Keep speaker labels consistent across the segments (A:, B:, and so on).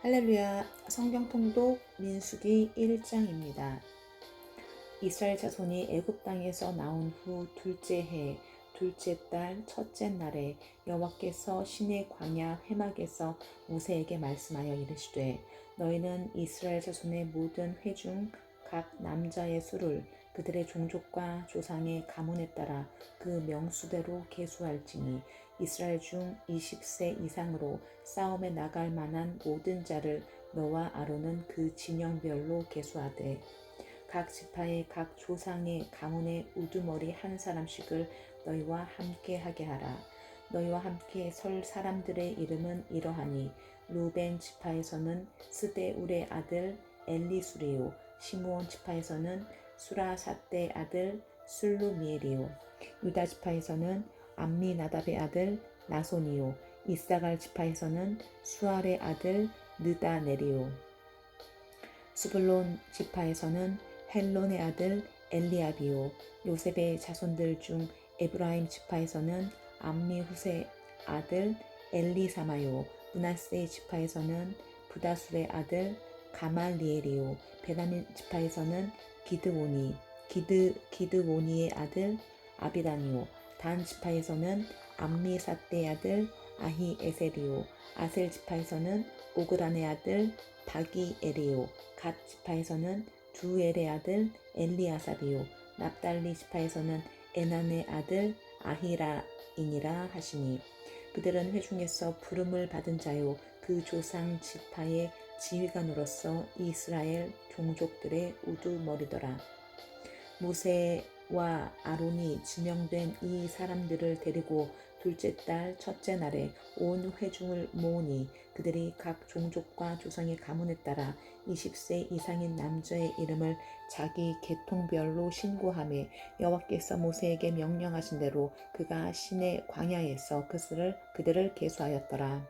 A: 할렐루야. 성경 통독 민수기 1장입니다. 이스라엘 자손이 애굽 땅에서 나온 후 둘째 해 둘째 달 첫째 날에 여호와께서 시내 광야 회막에서 모세에게 말씀하여 이르시되 너희는 이스라엘 자손의 모든 회 중 각 남자의 수를 그들의 종족과 조상의 가문에 따라 그 명수대로 계수할지니 이스라엘 중 20세 이상으로 싸움에 나갈 만한 모든 자를 너와 아론은 그 진영별로 계수하되 각 지파의 각 조상의 가문의 우두머리 한 사람씩을 너희와 함께 하게 하라. 너희와 함께 설 사람들의 이름은 이러하니 루벤 지파에서는 스데울의 아들 엘리수리요, 시므온 지파에서는 수라삿의 아들 술루미엘이요, 유다 지파에서는 암미나답의 아들 나손이요, 이사갈 지파에서는 수알의 아들 느다넬이요, 스불론 지파에서는 헬론의 아들 엘리압이요, 요셉의 자손들 중 에브라임 지파에서는 암미후세 아들 엘리사마요, 므낫세 지파에서는 부다술의 아들 가말리엘이요, 베냐민 지파에서는 기드오니의 아들 아비단이요, 단 지파에서는 암미삿대의 아들 아히에셀이요, 아셀 지파에서는 오그란의 아들 바기엘이요, 갓 지파에서는 두엘의 아들 엘리아삽이요, 납달리 지파에서는 에난의 아들 아히라이니라 하시니 그들은 회중에서 부름을 받은 자요 그 조상 지파의 지휘관으로서 이스라엘 종족들의 우두머리더라. 모세와 아론이 지명된 이 사람들을 데리고 둘째 달 첫째 날에 온 회중을 모으니 그들이 각 종족과 조상의 가문에 따라 20세 이상인 남자의 이름을 자기 계통별로 신고하며 여호와께서 모세에게 명령하신 대로 그가 시내 광야에서 그들을 계수하였더라.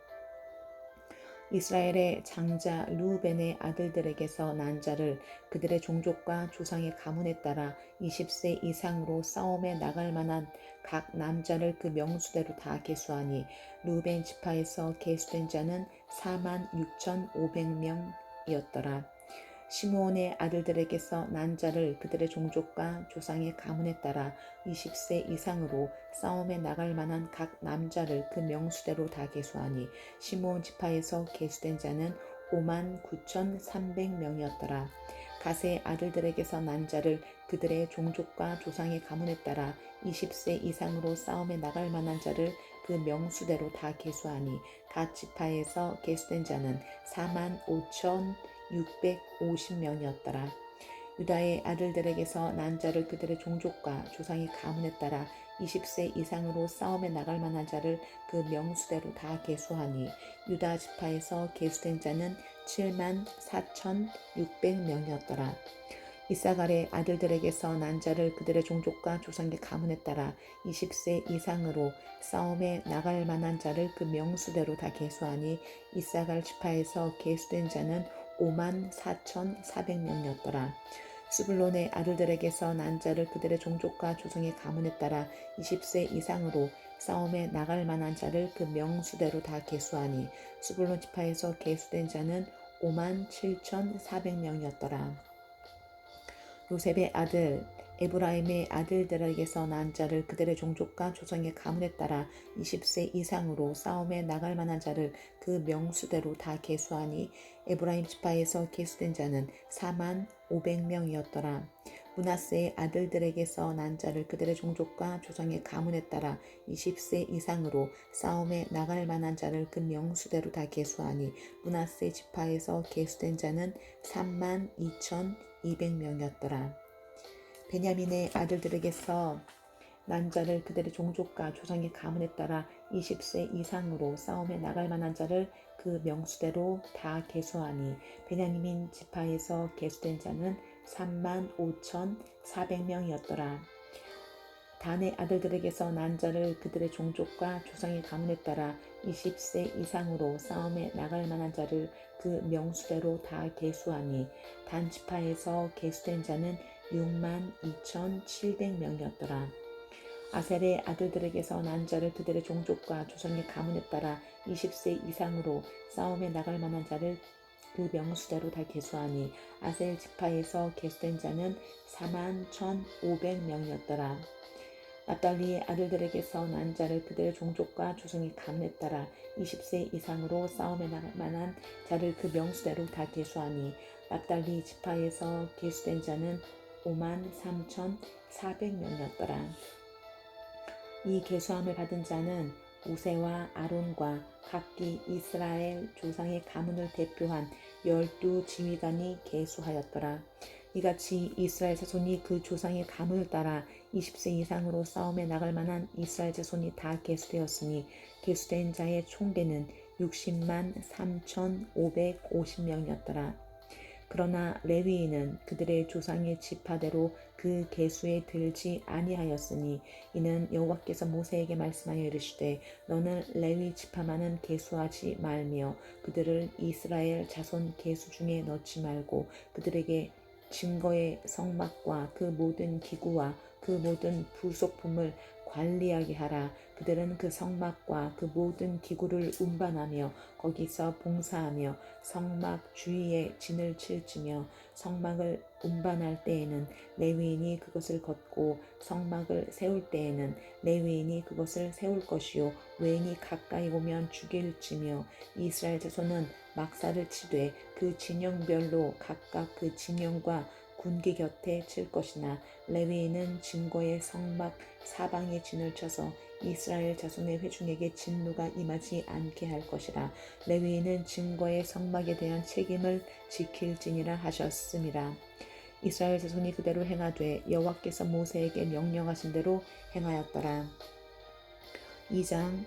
A: 이스라엘의 장자 르우벤의 아들들에게서 난 자를 그들의 종족과 조상의 가문에 따라 20세 이상으로 싸움에 나갈 만한 각 남자를 그 명수대로 다 계수하니 르우벤 지파에서 계수된 자는 46,500명이었더라. 시므온의 아들들에게서 난 자를 그들의 종족과 조상의 가문에 따라 20세 이상으로 싸움에 나갈 만한 각 남자를 그 명수대로 다 계수하니 시므온 지파에서 계수된 자는 59,300명이었더라. 갓의 아들들에게서 난 자를 그들의 종족과 조상의 가문에 따라 20세 이상으로 싸움에 나갈 만한 자를 그 명수대로 다 계수하니 갓 지파에서 계수된 자는 45,650명이었더라. 유다의 아들들에게서 난 자를 그들의 종족과 조상의 가문에 따라 20세 이상으로 싸움에 나갈 만한 자를 그 명수대로 다 계수하니 유다 지파에서 계수된 자는 74,600명이었더라. 이사갈의 아들들에게서 난 자를 그들의 종족과 조상의 가문에 따라 20세 이상으로 싸움에 나갈 만한 자를 그 명수대로 다 계수하니 이사갈 지파에서 계수된 자는 54,400명이었더라. 스불론의 아들들에게서 난 자를 그들의 종족과 조상의 가문에 따라 20세 이상으로 싸움에 나갈 만한 자를 그 명수대로 다 계수하니 스불론 지파에서 계수된 자는 57,400명이었더라. 요셉의 아들 에브라임의 아들들에게서 난 자를 그들의 종족과 조상의 가문에 따라 20세 이상으로 싸움에 나갈 만한 자를 그 명수대로 다 계수하니 에브라임 지파에서 계수된 자는 45,000명이었더라. 므낫세의 아들들에게서 난 자를 그들의 종족과 조상의 가문에 따라 20세 이상으로 싸움에 나갈 만한 자를 그 명수대로 다 계수하니 므낫세 지파에서 계수된 자는 32,200명이었더라. 베냐민의 아들들에게서 난 자를 그들의 종족과 조상의 가문에 따라 20세 이상으로 싸움에 나갈 만한 자를 그 명수대로 다 계수하니 베냐민 지파에서 계수된 자는 35,400명이었더라. 단의 아들들에게서 난 자를 그들의 종족과 조상의 가문에 따라 20세 이상으로 싸움에 나갈 만한 자를 그 명수대로 다 계수하니 단 지파에서 계수된 자는 62,700명이었더라. 아셀의 아들들에게서 난 자를 그들의 종족과 조상의 가문에 따라 20세 이상으로 싸움에 나갈 만한 자를 그 명수대로 다 계수하니 아셀 지파에서 계수된 자는 41,500명이었더라. 납달리 아들들에게서 난 자를 그들의 종족과 조상의 가문에 따라 20세 이상으로 싸움에 나갈 만한 자를 그 명수대로 다 계수하니 납달리 지파에서 계수된 자는 53,400명이었더라. 이 계수함을 받은 자는 모세와 아론과 각기 이스라엘 조상의 가문을 대표한 12지휘관이 계수하였더라. 이같이 이스라엘 자손이 그 조상의 가문을 따라 20세 이상으로 싸움에 나갈 만한 이스라엘 자손이 다 계수되었으니 계수된 자의 총계는 60만 3,550명이었더라. 그러나 레위인은 그들의 조상의 지파대로 그 계수에 들지 아니하였으니 이는 여호와께서 모세에게 말씀하여 이르시되 너는 레위 지파만은 계수하지 말며 그들을 이스라엘 자손 계수 중에 넣지 말고 그들에게 증거의 성막과 그 모든 기구와 그 모든 부속품을 관리하게 하라. 그들은 그 성막과 그 모든 기구를 운반하며 거기서 봉사하며 성막 주위에 진을 칠지며 성막을 운반할 때에는 레위인이 그것을 걷고 성막을 세울 때에는 레위인이 그것을 세울 것이요 외인이 가까이 오면 죽일지며 이스라엘 자손은 막사를 치되 그 진영별로 각각 그 진영과 군기 곁에 칠 것이나 레위인은 증거의 성막 사방에 진을 쳐서 이스라엘 자손의 회중에게 진노가 임하지 않게 할 것이라. 레위인은 증거의 성막에 대한 책임을 지킬지니라 하셨음이라. 이스라엘 자손이 그대로 행하되 여호와께서 모세에게 명령하신 대로 행하였더라. 2장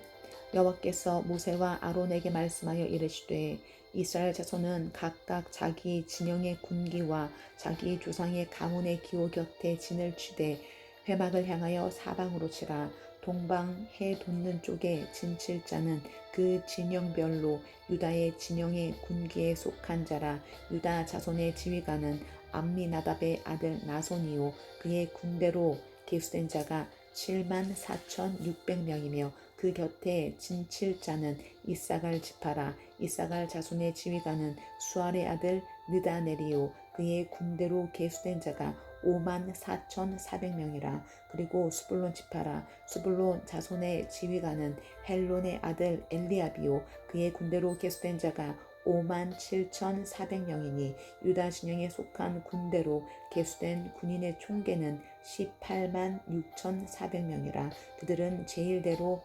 A: 여호와께서 모세와 아론에게 말씀하여 이르시되 이스라엘 자손은 각각 자기 진영의 군기와 자기 조상의 가문의 기호 곁에 진을 치되 회막을 향하여 사방으로 치라. 동방 해 돋는 쪽에 진칠 자는 그 진영별로 유다의 진영의 군기에 속한 자라. 유다 자손의 지휘관은 암미나답의 아들 나손이요 그의 군대로 계수된 자가 74,600명이며 그 곁에 진칠 자는 이사갈 지파라. 이사갈 자손의 지휘관은 수알의 아들 느다넬이요 그의 군대로 계수된 자가 54,400명이라. 그리고 스불론 지파라. 스불론 자손의 지휘관은 헬론의 아들 엘리압이요 그의 군대로 계수된 자가 57,400명이니 유다 진영에 속한 군대로 계수된 군인의 총계는 18만 6,400명이라. 그들은 제1대로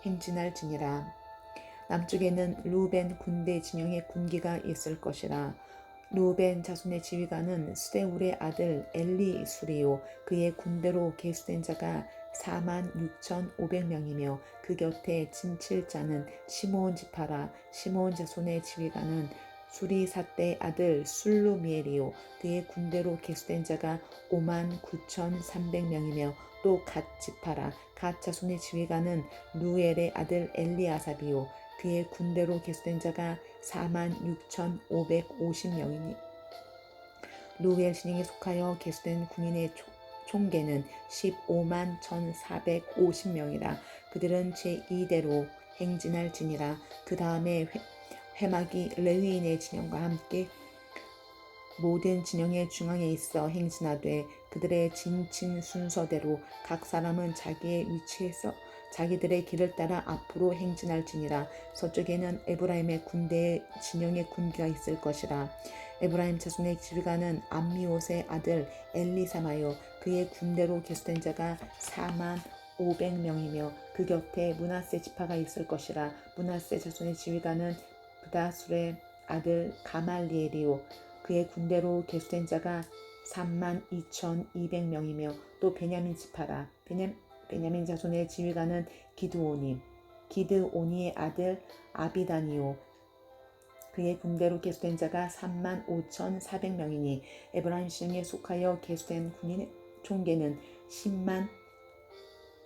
A: 행진할지니라. 남쪽에는 르우벤 군대 진영의 군기가 있을 것이라. 르우벤 자손의 지휘관은 스데울의 아들 엘리수리요 그의 군대로 계수된 자가 4만 6,500명이며 그 곁에 진칠 자는 시므온 지파라. 시므온 자손의 지휘관은 수리사떼 아들 술루미엘이요 그의 군대로 계수된 자가 5만 9,300명이며 또 갓 지파라. 갓 자손의 지휘관은 루엘의 아들 엘리아삽이요 그의 군대로 계수된 자가 4만 6,550명이니 루엘 진영에 속하여 계수된 군인의 총계는 15만 1,450명이라. 그들은 제2대로 행진할지니라. 그 다음에 회막이 레위인의 진영과 함께 모든 진영의 중앙에 있어 행진하되 그들의 진친 순서대로 각 사람은 자기의 위치에서 자기들의 길을 따라 앞으로 행진할지니라. 서쪽에는 에브라임의 군대의 진영의 군기가 있을 것이라. 에브라임 자손의 지휘관은 암미옷의 아들 엘리사마요 그의 군대로 계수된 자가 4만 500명이며 그 곁에 므낫세 지파가 있을 것이라. 므낫세 자손의 지휘관은 브다술의 아들 가말리엘이요 그의 군대로 계수된 자가 3만 2,200명이며 또 베냐민 지파라. 베냐민 자손의 지휘관은 기드오니의 아들 아비단이요 그의 군대로 계수된 자가 3만 5,400명이니 에브라임 진영에 속하여 계수된 군인의 총계는 10만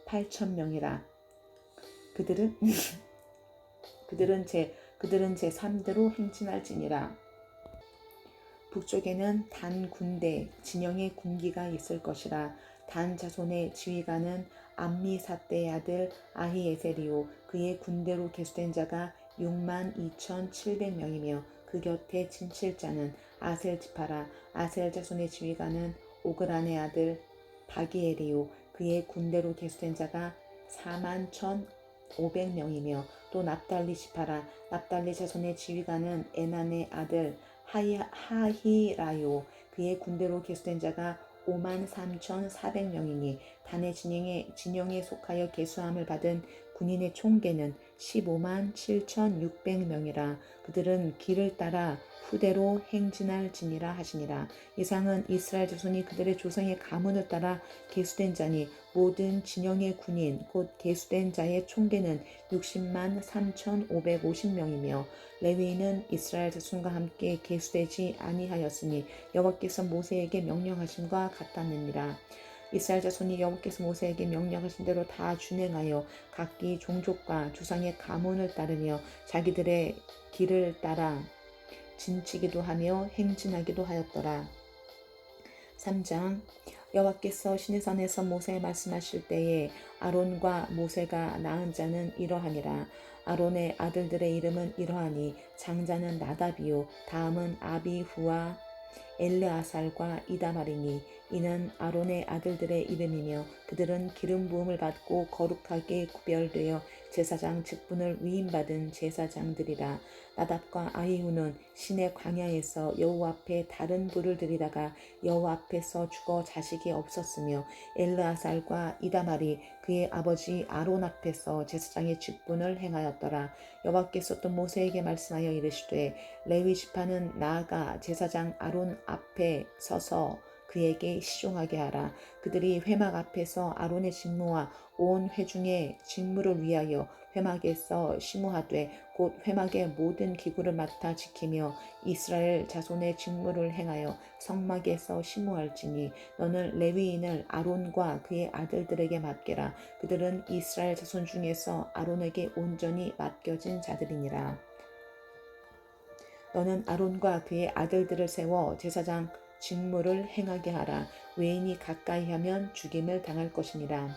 A: 8,000명이라. 그들은 제3대로 행진할지니라. 북쪽에는 단 군대 진영의 군기가 있을 것이라. 단 자손의 지휘관은 암미사떼의 아들 아히에셀이요 그의 군대로 계수된 자가 6만 2,700명이며 그 곁에 진칠자는 아셀 지파라. 아셀 자손의 지휘관은 오그란의 아들 바기엘이요 그의 군대로 계수된 자가 41,500명이며 또 납달리 지파라. 납달리 자손의 지휘관은 에난의 아들 하히라요 그의 군대로 계수된 자가 53,400명이니 단의 진영에 속하여 계수함을 받은 군인의 총계는 157,600명이라. 그들은 길을 따라 후대로 행진할지니라 하시니라. 이상은 이스라엘 자손이 그들의 조상의 가문을 따라 계수된 자니 모든 진영의 군인 곧 계수된 자의 총계는 60만 3,550명이며 레위인은 이스라엘 자손과 함께 계수되지 아니하였으니 여호와께서 모세에게 명령하심과 같았느니라. 이스라엘 자손이 여호와께서 모세에게 명령하신 대로 다 준행하여 각기 종족과 조상의 가문을 따르며 자기들의 길을 따라 진치기도 하며 행진하기도 하였더라. 3장 여호와께서 시내산에서 모세에 말씀하실 때에 아론과 모세가 낳은 자는 이러하니라. 아론의 아들들의 이름은 이러하니 장자는 나답이요 다음은 아비후와 엘르아살과 이다말이니 이는 아론의 아들들의 이름이며 그들은 기름 부음을 받고 거룩하게 구별되어 제사장 직분을 위임받은 제사장들이라. 나답과 아히후는 시내 광야에서 여호와 앞에 다른 불을 들이다가 여호와 앞에서 죽어 자식이 없었으며 엘르아살과 이다말이 그의 아버지 아론 앞에서 제사장의 직분을 행하였더라. 여호와께서 또 모세에게 말씀하여 이르시되 레위 지파는 나아가 제사장 아론 앞에 서서 그에게 시종하게 하라. 그들이 회막 앞에서 아론의 직무와 온 회중의 직무를 위하여 회막에서 심우하되 곧 회막의 모든 기구를 맡아 지키며 이스라엘 자손의 직무를 행하여 성막에서 심우할지니 너는 레위인을 아론과 그의 아들들에게 맡기라. 그들은 이스라엘 자손 중에서 아론에게 온전히 맡겨진 자들이니라. 너는 아론과 그의 아들들을 세워 제사장 직무를 행하게 하라. 외인이 가까이 하면 죽임을 당할 것이니라.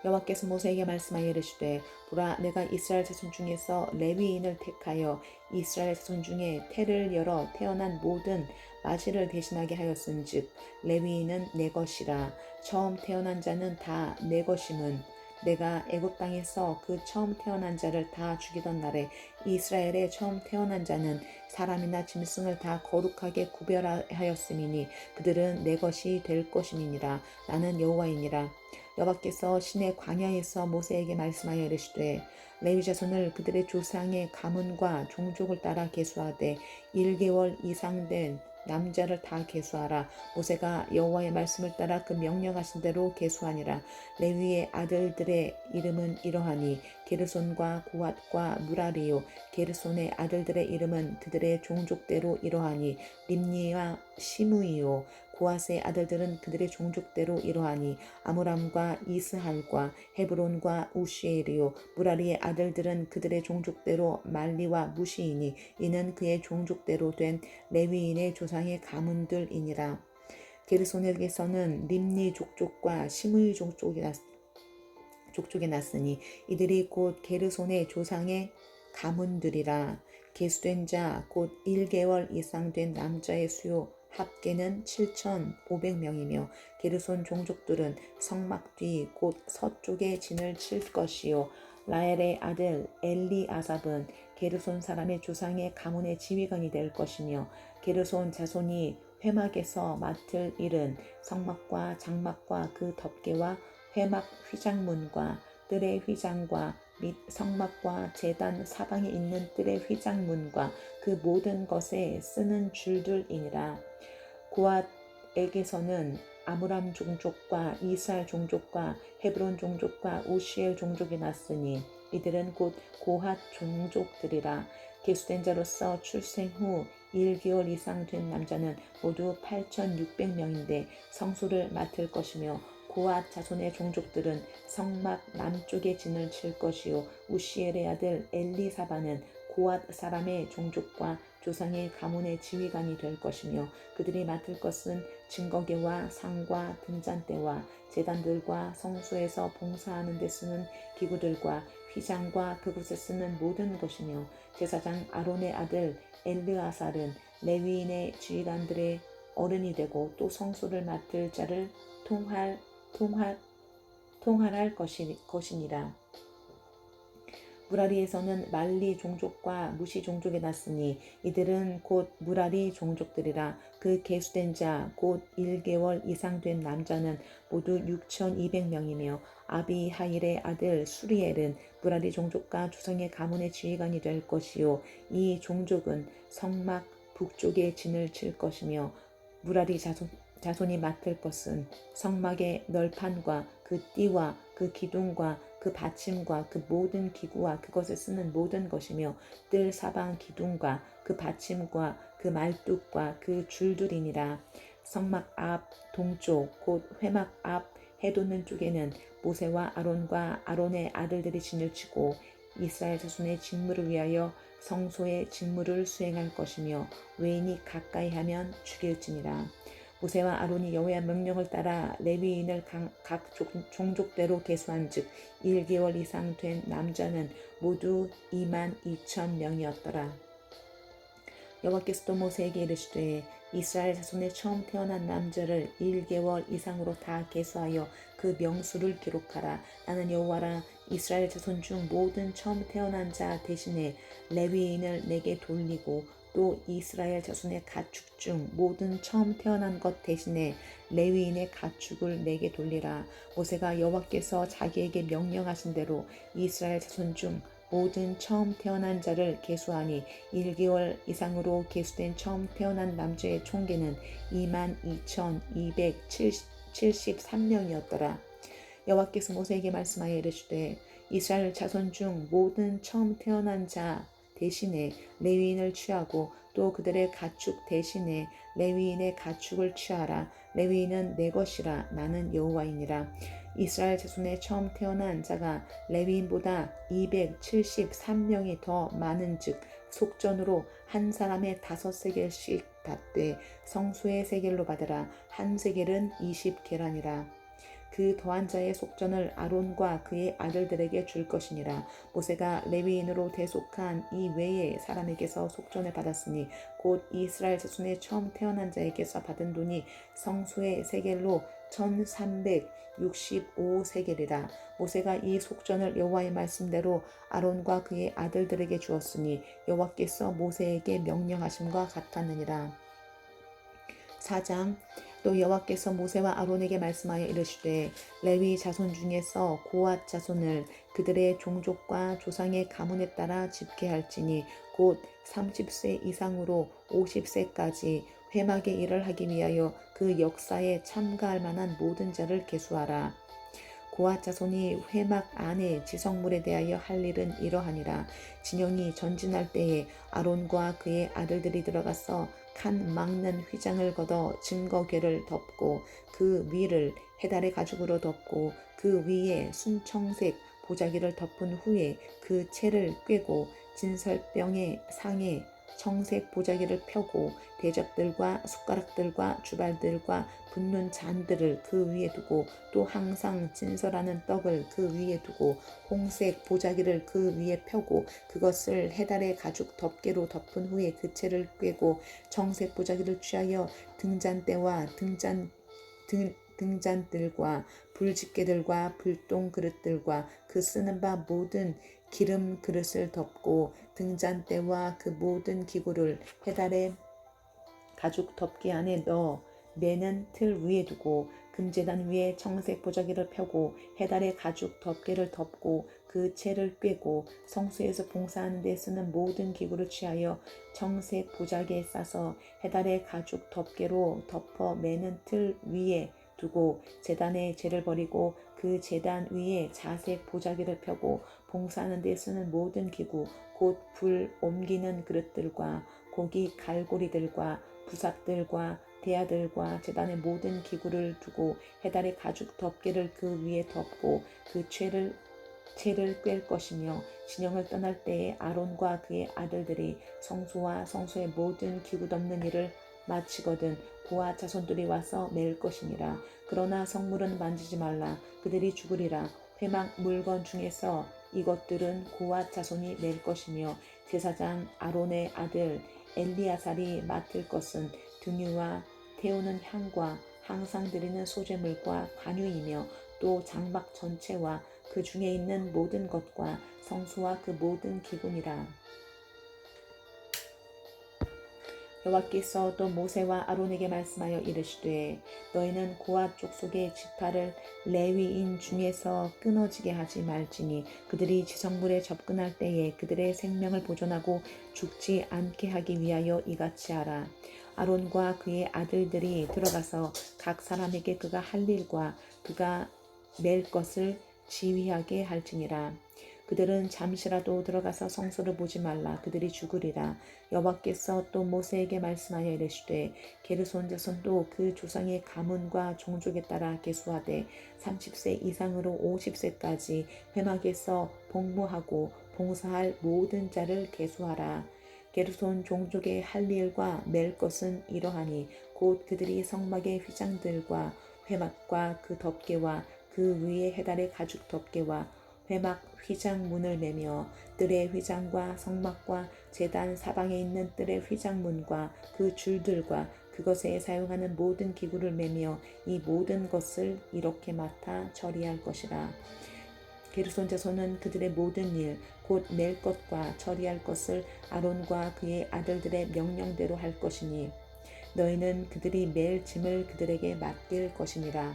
A: 여호와께서 모세에게 말씀하여 이르시되 보라 내가 이스라엘 자손 중에서 레위인을 택하여 이스라엘 자손 중에 태를 열어 태어난 모든 마지를 대신하게 하였은즉 레위인은 내 것이라. 처음 태어난 자는 다 내 것임은 내가 애굽 땅에서 그 처음 태어난 자를 다 죽이던 날에 이스라엘의 처음 태어난 자는 사람이나 짐승을 다 거룩하게 구별하였음이니 그들은 내 것이 될 것임이니라. 나는 여호와이니라. 여호와께서 시내 광야에서 모세에게 말씀하여 이르시되 레위 자손을 그들의 조상의 가문과 종족을 따라 계수하되 1개월 이상 된 남자를 다 계수하라. 모세가 여호와의 말씀을 따라 그 명령하신 대로 계수하니라. 레위의 아들들의 이름은 이러하니 게르손과 고핫과 무라리요. 게르손의 아들들의 이름은 그들의 종족대로 이러하니 림니와 시므이요. 고핫의 아들들은 그들의 종족대로 이러하니 아므람과 이스할과 헤브론과 우시엘이요. 무라리의 아들들은 그들의 종족대로 말리와 무시이니 이는 그의 종족대로 된 레위인의 조상의 가문들이니라. 게르손에게서는 림니 족족과 시므이 족족이 났으니 이들이 곧 게르손의 조상의 가문들이라. 계수된 자 곧 1개월 이상 된 남자의 수요 합계는 7,500명이며 게르손 종족들은 성막 뒤 곧 서쪽에 진을 칠 것이요. 라엘의 아들 엘리아삽은 게르손 사람의 조상의 가문의 지휘관이 될 것이며 게르손 자손이 회막에서 맡을 일은 성막과 장막과 그 덮개와 회막 휘장문과 뜰의 휘장과 및 성막과 제단 사방에 있는 뜰의 휘장문과 그 모든 것에 쓰는 줄들이니라. 고핫에게서는 아므람 종족과 이스할 종족과 헤브론 종족과 우시엘 종족이 났으니 이들은 곧 고핫 종족들이라. 계수된 자로서 출생 후 1개월 이상 된 남자는 모두 8,600명인데 성소를 맡을 것이며 고핫 자손의 종족들은 성막 남쪽에 진을 칠 것이요. 우시엘의 아들 엘리사바는 고핫 사람의 종족과 조상의 가문의 지휘관이 될 것이며 그들이 맡을 것은 증거계와 상과 등잔대와 제단들과 성소에서 봉사하는 데 쓰는 기구들과 휘장과 그곳에 쓰는 모든 것이며 제사장 아론의 아들 엘르아살은 레위인의 지휘관들의 어른이 되고 또 성소를 맡을 자를 통할 것이니라. 무라리에서는 말리 종족과 무시 종족이 났으니 이들은 곧 무라리 종족들이라. 그 계수된 자 곧 1개월 이상 된 남자는 모두 6,200명이며 아비하일의 아들 수리엘은 무라리 종족과 조상의 가문의 지휘관이 될 것이요 이 종족은 성막 북쪽에 진을 칠 것이며 무라리 자손이 맡을 것은 성막의 널판과 그 띠와 그 기둥과 그 받침과 그 모든 기구와 그것에 쓰는 모든 것이며 뜰 사방 기둥과 그 받침과 그 말뚝과 그 줄들이니라. 성막 앞 동쪽 곧 회막 앞 해돋는 쪽에는 모세와 아론과 아론의 아들들이 진을 치고 이스라엘 자손의 직무를 위하여 성소의 직무를 수행할 것이며 외인이 가까이 하면 죽일지니라. 모세와 아론이 여호와의 명령을 따라 레위인을 각 종족대로 계수한즉 1개월 이상 된 남자는 모두 22,000명이었더라. 여호와께서 또 모세에게 이르시되 이스라엘 자손의 처음 태어난 남자를 1개월 이상으로 다 계수하여 그 명수를 기록하라. 나는 여호와라. 이스라엘 자손 중 모든 처음 태어난 자 대신에 레위인을 내게 돌리고 또 이스라엘 자손의 가축 중 모든 처음 태어난 것 대신에 레위인의 가축을 내게 돌리라. 모세가 여호와께서 자기에게 명령하신 대로 이스라엘 자손 중 모든 처음 태어난 자를 계수하니 1개월 이상으로 계수된 처음 태어난 남자의 총계는 22,273명이었더라. 여호와께서 모세에게 말씀하여 이르시되 이스라엘 자손 중 모든 처음 태어난 자 대신에 레위인을 취하고 또 그들의 가축 대신에 레위인의 가축을 취하라. 레위인은 내 것이라. 나는 여호와이니라. 이스라엘 자손의 처음 태어난 자가 레위인보다 273명이 더 많은즉 속전으로 한 사람의 5세겔씩 받되 성소의 세겔로 받으라. 한 세겔은 20계란이라. 그 더한 자의 속전을 아론과 그의 아들들에게 줄 것이니라. 모세가 레위인으로 대속한 이 외의 사람에게서 속전을 받았으니 곧 이스라엘 자손의 처음 태어난 자에게서 받은 돈이 성소의 세겔로 1,365세겔이라. 모세가 이 속전을 여호와의 말씀대로 아론과 그의 아들들에게 주었으니 여호와께서 모세에게 명령하심과 같았느니라. 4장. 또 여호와께서 모세와 아론에게 말씀하여 이르시되 레위 자손 중에서 고앗 자손을 그들의 종족과 조상의 가문에 따라 집계할지니 곧 30세 이상으로 50세까지 회막의 일을 하기 위하여 그 역사에 참가할 만한 모든 자를 계수하라. 고앗 자손이 회막 안에 지성물에 대하여 할 일은 이러하니라. 진영이 전진할 때에 아론과 그의 아들들이 들어가서 칸 막는 휘장을 걷어 증거궤를 덮고 그 위를 해달의 가죽으로 덮고 그 위에 순청색 보자기를 덮은 후에 그 채를 꿰고 진설병의 상에 청색 보자기를 펴고 대접들과 숟가락들과 주발들과 붓는 잔들을 그 위에 두고 또 항상 진설하는 떡을 그 위에 두고 홍색 보자기를 그 위에 펴고 그것을 해달의 가죽 덮개로 덮은 후에 그 채를 꿰고 청색 보자기를 취하여 등잔대와 등잔들과 불집게들과 불똥 그릇들과 그 쓰는 바 모든 기름 그릇을 덮고 등잔대와 그 모든 기구를 해달의 가죽 덮개 안에 넣어 매는 틀 위에 두고 금제단 위에 청색 보자기를 펴고 해달의 가죽 덮개를 덮고 그 채를 꿰고 성소에서 봉사하는 데 쓰는 모든 기구를 취하여 청색 보자기에 싸서 해달의 가죽 덮개로 덮어 매는 틀 위에 두고 제단에 재를 버리고 그 제단 위에 자색 보자기를 펴고 봉사하는 데 쓰는 모든 기구 곧 불 옮기는 그릇들과 고기 갈고리들과 부삽들과 대야들과 제단의 모든 기구를 두고 해달의 가죽 덮개를 그 위에 덮고 그 채를 꿰 것이며 진영을 떠날 때에 아론과 그의 아들들이 성소와 성소의 모든 기구 덮는 일을 마치거든 고앗 자손들이 와서 맬 것이니라. 그러나 성물은 만지지 말라. 그들이 죽으리라. 회막 물건 중에서 이것들은 고앗 자손이 낼 것이며 제사장 아론의 아들 엘리야살이 맡을 것은 등유와 태우는 향과 항상 드리는 소제물과 관유이며 또 장막 전체와 그 중에 있는 모든 것과 성소와 그 모든 기구니라. 여호와께서 또 모세와 아론에게 말씀하여 이르시되 너희는 고앗 족속의 지파를 레위인 중에서 끊어지게 하지 말지니 그들이 지성물에 접근할 때에 그들의 생명을 보존하고 죽지 않게 하기 위하여 이같이 하라. 아론과 그의 아들들이 들어가서 각 사람에게 그가 할 일과 그가 맬 것을 지휘하게 할지니라. 그들은 잠시라도 들어가서 성소를 보지 말라. 그들이 죽으리라. 여호와께서 또 모세에게 말씀하여 이르시되 게르손 자손도 그 조상의 가문과 종족에 따라 계수하되 30세 이상으로 50세까지 회막에서 복무하고 봉사할 모든 자를 계수하라. 게르손 종족의 할 일과 맬 것은 이러하니 곧 그들이 성막의 휘장들과 회막과 그 덮개와 그 위에 해달의 가죽 덮개와 회막 휘장문을 매며 뜰의 휘장과 성막과 제단 사방에 있는 뜰의 휘장문과 그 줄들과 그것에 사용하는 모든 기구를 매며 이 모든 것을 이렇게 맡아 처리할 것이라. 게르손 자손은 그들의 모든 일 곧 낼 것과 처리할 것을 아론과 그의 아들들의 명령대로 할 것이니 너희는 그들이 맬 짐을 그들에게 맡길 것이니라.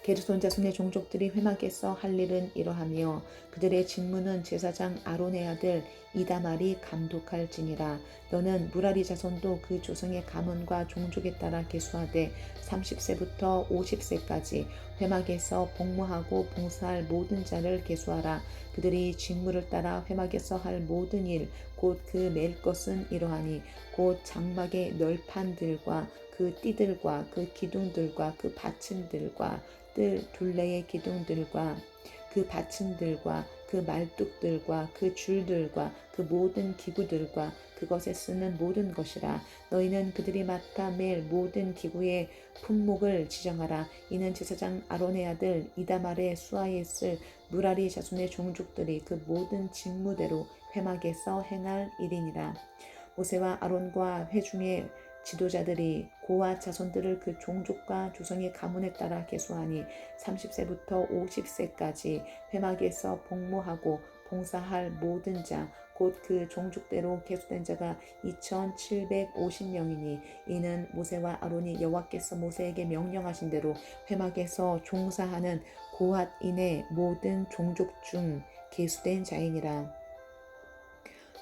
A: 게르손 자손의 종족들이 회막에서 할 일은 이러하며 그들의 직무는 제사장 아론의 아들 이다말이 감독할지니라. 너는 무라리 자손도 그 조상의 가문과 종족에 따라 계수하되 30세부터 50세까지 회막에서 복무하고 봉사할 모든 자를 계수하라. 그들이 직무를 따라 회막에서 할 모든 일 곧 그 맬 것은 이러하니 곧 장막의 널판들과 그 띠들과 그 기둥들과 그 받침들과 뜰 둘레의 기둥들과 그 받침들과 그 말뚝들과 그 줄들과 그 모든 기구들과 그것에 쓰는 모든 것이라. 너희는 그들이 맡아 맬 모든 기구의 품목을 지정하라. 이는 제사장 아론의 아들 이다말의 수하에 있을 무라리 자손의 종족들이 그 모든 직무대로 회막에서 행할 일이니라. 모세와 아론과 회중의 지도자들이 고앗 자손들을 그 종족과 조상의 가문에 따라 계수하니 30세부터 50세까지 회막에서 복무하고 봉사할 모든 자 곧 그 종족대로 계수된 자가 2750명이니 이는 모세와 아론이 여호와께서 모세에게 명령하신 대로 회막에서 종사하는 고앗인의 모든 종족 중 계수된 자이니라.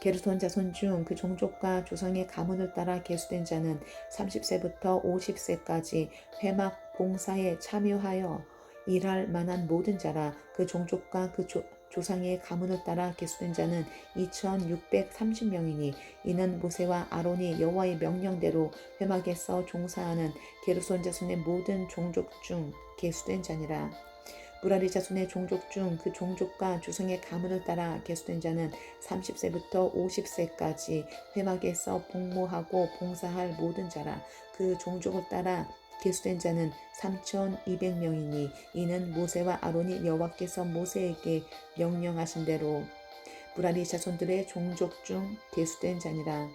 A: 게르손 자손 중 그 종족과 조상의 가문을 따라 계수된 자는 30세부터 50세까지 회막 봉사에 참여하여 일할 만한 모든 자라. 그 종족과 그 조상의 가문을 따라 계수된 자는 2630명이니 이는 모세와 아론이 여호와의 명령대로 회막에서 종사하는 게르손 자손의 모든 종족 중 계수된 자니라. 무라리 자손의 종족 중 그 종족과 조상의 가문을 따라 계수된 자는 30세부터 50세까지 회막에서 복무하고 봉사할 모든 자라. 그 종족을 따라 계수된 자는 3200명이니 이는 모세와 아론이 여호와께서 모세에게 명령하신 대로 무라리 자손들의 종족 중 계수된 자니라.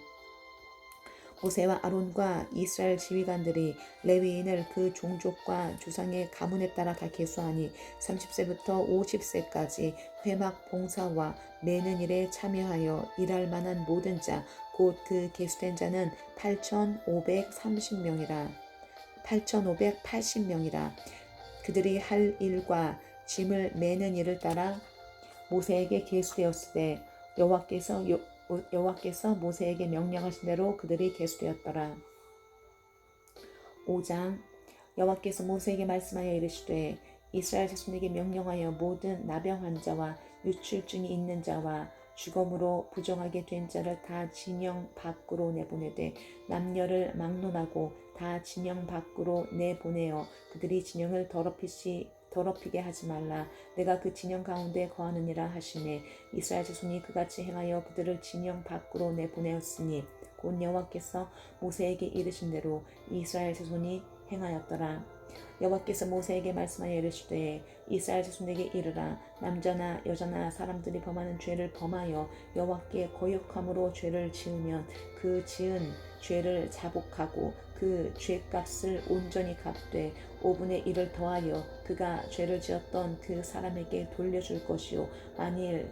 A: 모세와 아론과 이스라엘 지휘관들이 레위인을 그 종족과 조상의 가문에 따라 다 계수하니 30세부터 50세까지 회막 봉사와 매는 일에 참여하여 일할 만한 모든 자 곧 그 계수된 자는 8530명이라 8580명이라. 그들이 할 일과 짐을 매는 일을 따라 모세에게 계수되었으되 여호와께서 모세에게 명령하신 대로 그들이 계수되었더라. 5장. 여호와께서 모세에게 말씀하여 이르시되 이스라엘 자손에게 명령하여 모든 나병 환자와 유출증이 있는 자와 죽음으로 부정하게 된 자를 다 진영 밖으로 내보내되 남녀를 막론하고 다 진영 밖으로 내보내어 그들이 진영을 더럽히게 하지 말라. 내가 그 진영 가운데 거하느니라 하시매 이스라엘 자손이 그같이 행하여 그들을 진영 밖으로 내보내었으니 곧 여호와께서 모세에게 이르신 대로 이스라엘 자손이 행하였더라. 여호와께서 모세에게 말씀하여 이르시되 이스라엘 자손에게 이르라. 남자나 여자나 사람들이 범하는 죄를 범하여 여호와께 거역함으로 죄를 지으면 그 지은 죄를 자복하고 그 죄값을 온전히 갚되 5분의 1을 더하여 그가 죄를 지었던 그 사람에게 돌려줄 것이요 만일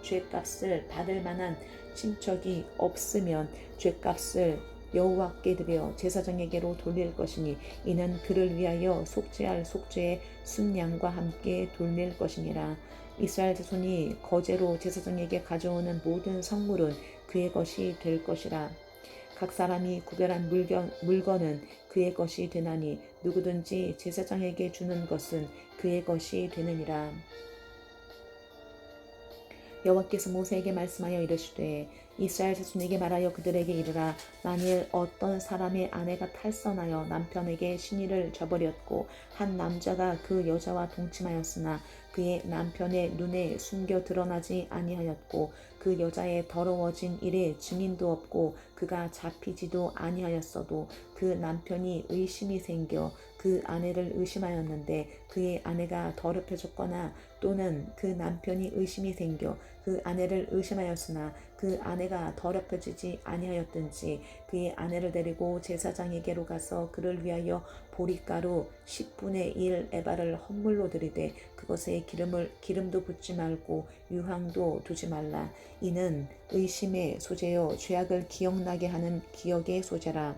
A: 죄값을 받을 만한 친척이 없으면 죄값을 여호와께 드려 제사장에게로 돌릴 것이니 이는 그를 위하여 속죄할 속죄의 순양과 함께 돌릴 것이니라. 이스라엘 자손이 거제로 제사장에게 가져오는 모든 성물은 그의 것이 될 것이라. 각 사람이 구별한 물건은 그의 것이 되나니 누구든지 제사장에게 주는 것은 그의 것이 되느니라. 여호와께서 모세에게 말씀하여 이르시되 이스라엘 자손에게 말하여 그들에게 이르라. 만일 어떤 사람의 아내가 탈선하여 남편에게 시니를 저버렸고 한 남자가 그 여자와 동침하였으나 그의 남편의 눈에 숨겨 드러나지 아니하였고 그 여자의 더러워진 일에 증인도 없고 그가 잡히지도 아니하였어도 그 남편이 의심이 생겨 그 아내를 의심하였는데 그의 아내가 더럽혀졌거나 또는 그 남편이 의심이 생겨 그 아내를 의심하였으나 그 아내가 더럽혀지지 아니하였든지 그의 아내를 데리고 제사장에게로 가서 그를 위하여 보리가루 10분의 1 에바를 헌물로 드리되 그것에 기름도 붓지 말고 유황도 두지 말라. 이는 의심의 소재요 죄악을 기억나게 하는 기억의 소재라.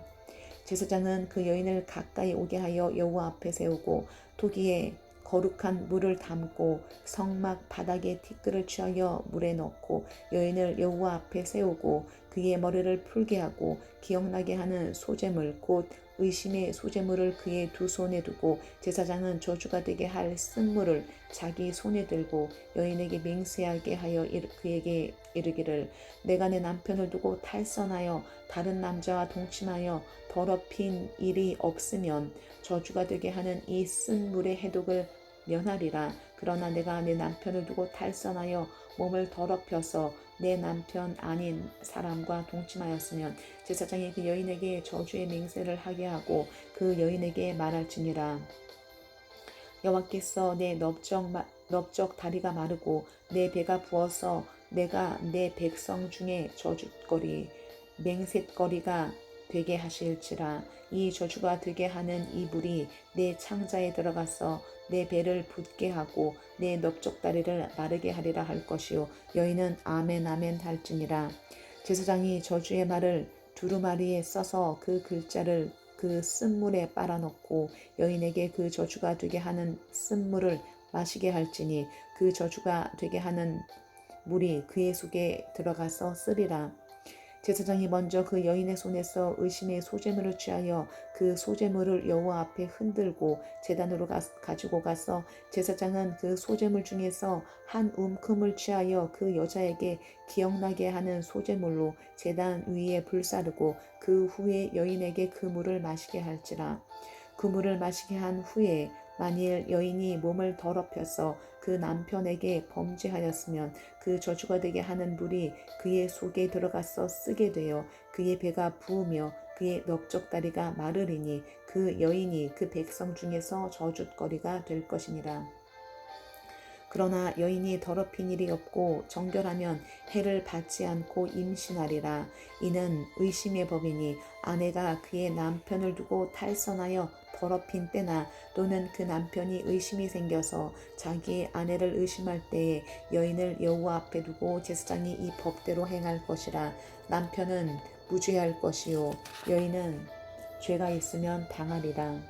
A: 제사장은 그 여인을 가까이 오게 하여 여호와 앞에 세우고 토기에 거룩한 물을 담고 성막 바닥에 티끌을 취하여 물에 넣고 여인을 여호와 앞에 세우고 그의 머리를 풀게 하고 기억나게 하는 소재물 곧 의심의 소재물을 그의 두 손에 두고 제사장은 저주가 되게 할 쓴물을 자기 손에 들고 여인에게 맹세하게 하여 그에게 이르기를 내가 내 남편을 두고 탈선하여 다른 남자와 동침하여 더럽힌 일이 없으면 저주가 되게 하는 이 쓴물의 해독을 면하리라. 그러나 내가 내 남편을 두고 탈선하여 몸을 더럽혀서 내 남편 아닌 사람과 동침하였으면 제사장이 그 여인에게 저주의 맹세를 하게 하고 그 여인에게 말할지니라. 여호와께서 내 넓적 다리가 마르고 내 배가 부어서 내가 내 백성 중에 저주거리 맹셋거리가 되게 하실지라. 이 저주가 되게 하는 이 물이 내 창자에 들어가서 내 배를 붓게 하고 내 넓적다리를 마르게 하리라 할 것이요 여인은 아멘 아멘 할지니라. 제사장이 저주의 말을 두루마리에 써서 그 글자를 그 쓴물에 빨아넣고 여인에게 그 저주가 되게 하는 쓴물을 마시게 할지니 그 저주가 되게 하는 물이 그의 속에 들어가서 쓰리라. 제사장이 먼저 그 여인의 손에서 의심의 소재물을 취하여 그 소재물을 여호와 앞에 흔들고 제단으로 가지고 가서 제사장은 그 소재물 중에서 한 움큼을 취하여 그 여자에게 기억나게 하는 소재물로 제단 위에 불사르고 그 후에 여인에게 그 물을 마시게 할지라. 그 물을 마시게 한 후에 만일 여인이 몸을 더럽혀서 그 남편에게 범죄하였으면 그 저주가 되게 하는 물이 그의 속에 들어가서 쓰게 되어 그의 배가 부으며 그의 넓적다리가 마르리니 그 여인이 그 백성 중에서 저주거리가 될 것이니라. 그러나 여인이 더럽힌 일이 없고 정결하면 해를 받지 않고 임신하리라. 이는 의심의 법이니 아내가 그의 남편을 두고 탈선하여 더럽힌 때나 또는 그 남편이 의심이 생겨서 자기의 아내를 의심할 때에 여인을 여호와 앞에 두고 제사장이 이 법대로 행할 것이라. 남편은 무죄할 것이요 여인은 죄가 있으면 당하리라.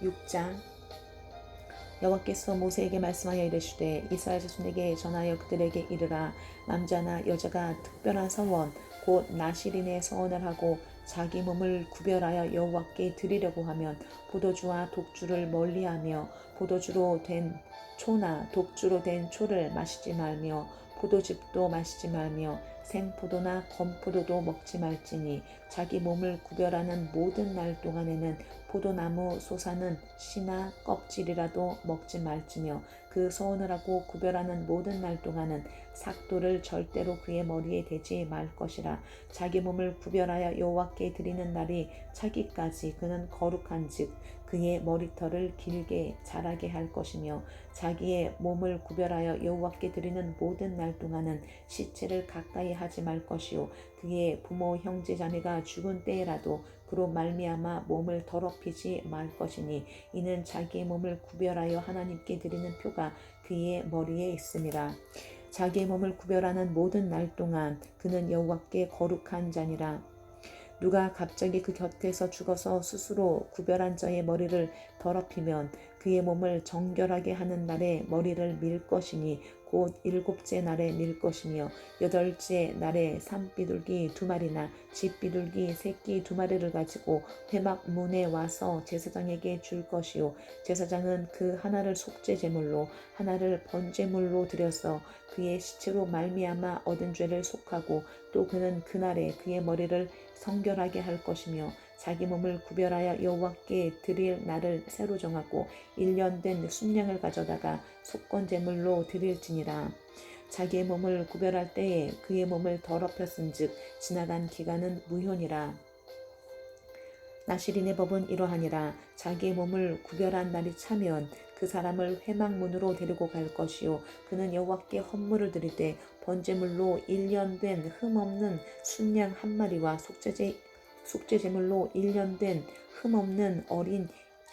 A: 6장 여호와께서 모세에게 말씀하여 이르시되 이스라엘 자손에게 전하여 그들에게 이르라. 남자나 여자가 특별한 서원 곧 나실인의 서원을 하고 자기 몸을 구별하여 여호와께 드리려고 하면 포도주와 독주를 멀리하며 포도주로 된 초나 독주로 된 초를 마시지 말며 포도즙도 마시지 말며 생포도나 건포도도 먹지 말지니 자기 몸을 구별하는 모든 날 동안에는 포도나무 솟아는 씨나 껍질이라도 먹지 말지며 그 소원을 하고 구별하는 모든 날 동안은 삭도를 절대로 그의 머리에 대지 말 것이라. 자기 몸을 구별하여 여호와께 드리는 날이 차기까지 그는 거룩한즉 그의 머리털을 길게 자라게 할 것이며 자기의 몸을 구별하여 여호와께 드리는 모든 날 동안은 시체를 가까이 하지 말 것이요 그의 부모 형제 자매가 죽은 때에라도 그로 말미암아 몸을 더럽히지 말 것이니 이는 자기의 몸을 구별하여 하나님께 드리는 표가 그의 머리에 있음이라. 자기의 몸을 구별하는 모든 날 동안 그는 여호와께 거룩한 자니라. 누가 갑자기 그 곁에서 죽어서 스스로 구별한 자의 머리를 더럽히면 그의 몸을 정결하게 하는 날에 머리를 밀 것이니 곧 일곱째 날에 밀 것이며 여덟째 날에 산비둘기 2마리나 집비둘기 새끼 2마리를 가지고 회막 문에 와서 제사장에게 줄 것이요 제사장은 그 하나를 속죄 제물로 하나를 번제물로 드려서 그의 시체로 말미암아 얻은 죄를 속하고 또 그는 그날에 그의 머리를 성결하게 할 것이며 자기 몸을 구별하여 여호와께 드릴 날을 새로 정하고 1년 된 순양을 가져다가 속건 제물로 드릴지니라. 자기의 몸을 구별할 때에 그의 몸을 더럽혔은즉 지나간 기간은 무효니라. 나실인의 법은 이러하니라. 자기의 몸을 구별한 날이 차면 그 사람을 회막문으로 데리고 갈 것이요 그는 여호와께 헌물을 드리되 번제물로 1년 된 흠없는 순양 1마리와 속죄제물로 1년 된 흠없는 어린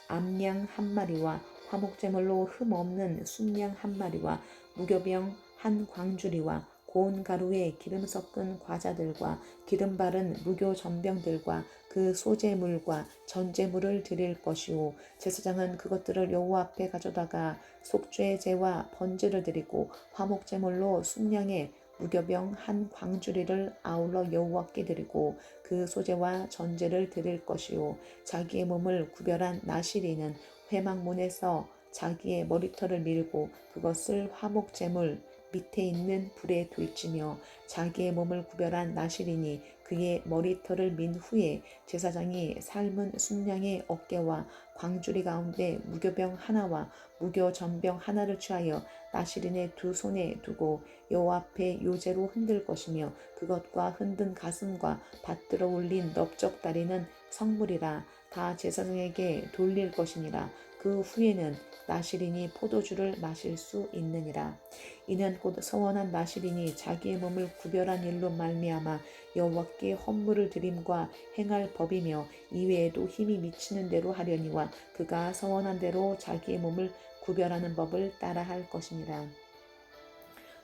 A: 암양 1마리와 화목제물로 흠없는 순양 1마리와 무교병 1광주리와 고운 가루에 기름 섞은 과자들과 기름 바른 무교 전병들과 그 소제물과 전제물을 드릴 것이요 제사장은 그것들을 여호와 앞에 가져다가 속죄제와 번제를 드리고 화목제물로 순양의 무교병 1광주리를 아울러 여호와께 드리고 그 소제와 전제를 드릴 것이요 자기의 몸을 구별한 나실인은 회막문에서 자기의 머리털을 밀고 그것을 화목제물 밑에 있는 불에 돌지며 자기의 몸을 구별한 나실인이 그의 머리털을 민 후에 제사장이 삶은 순양의 어깨와 광주리 가운데 무교병 하나와 무교전병 하나를 취하여 나실인의 2손에 두고 여호와 앞에 요제로 흔들 것이며 그것과 흔든 가슴과 받들어 올린 넓적다리는 성물이라 다 제사장에게 돌릴 것이니라. 그 후에는 나실인이 포도주를 마실 수 있느니라. 이는 곧 서원한 나실인이 자기의 몸을 구별한 일로 말미암아 여호와께 헌물을 드림과 행할 법이며 이외에도 힘이 미치는 대로 하려니와 그가 서원한 대로 자기의 몸을 구별하는 법을 따라할 것이니라.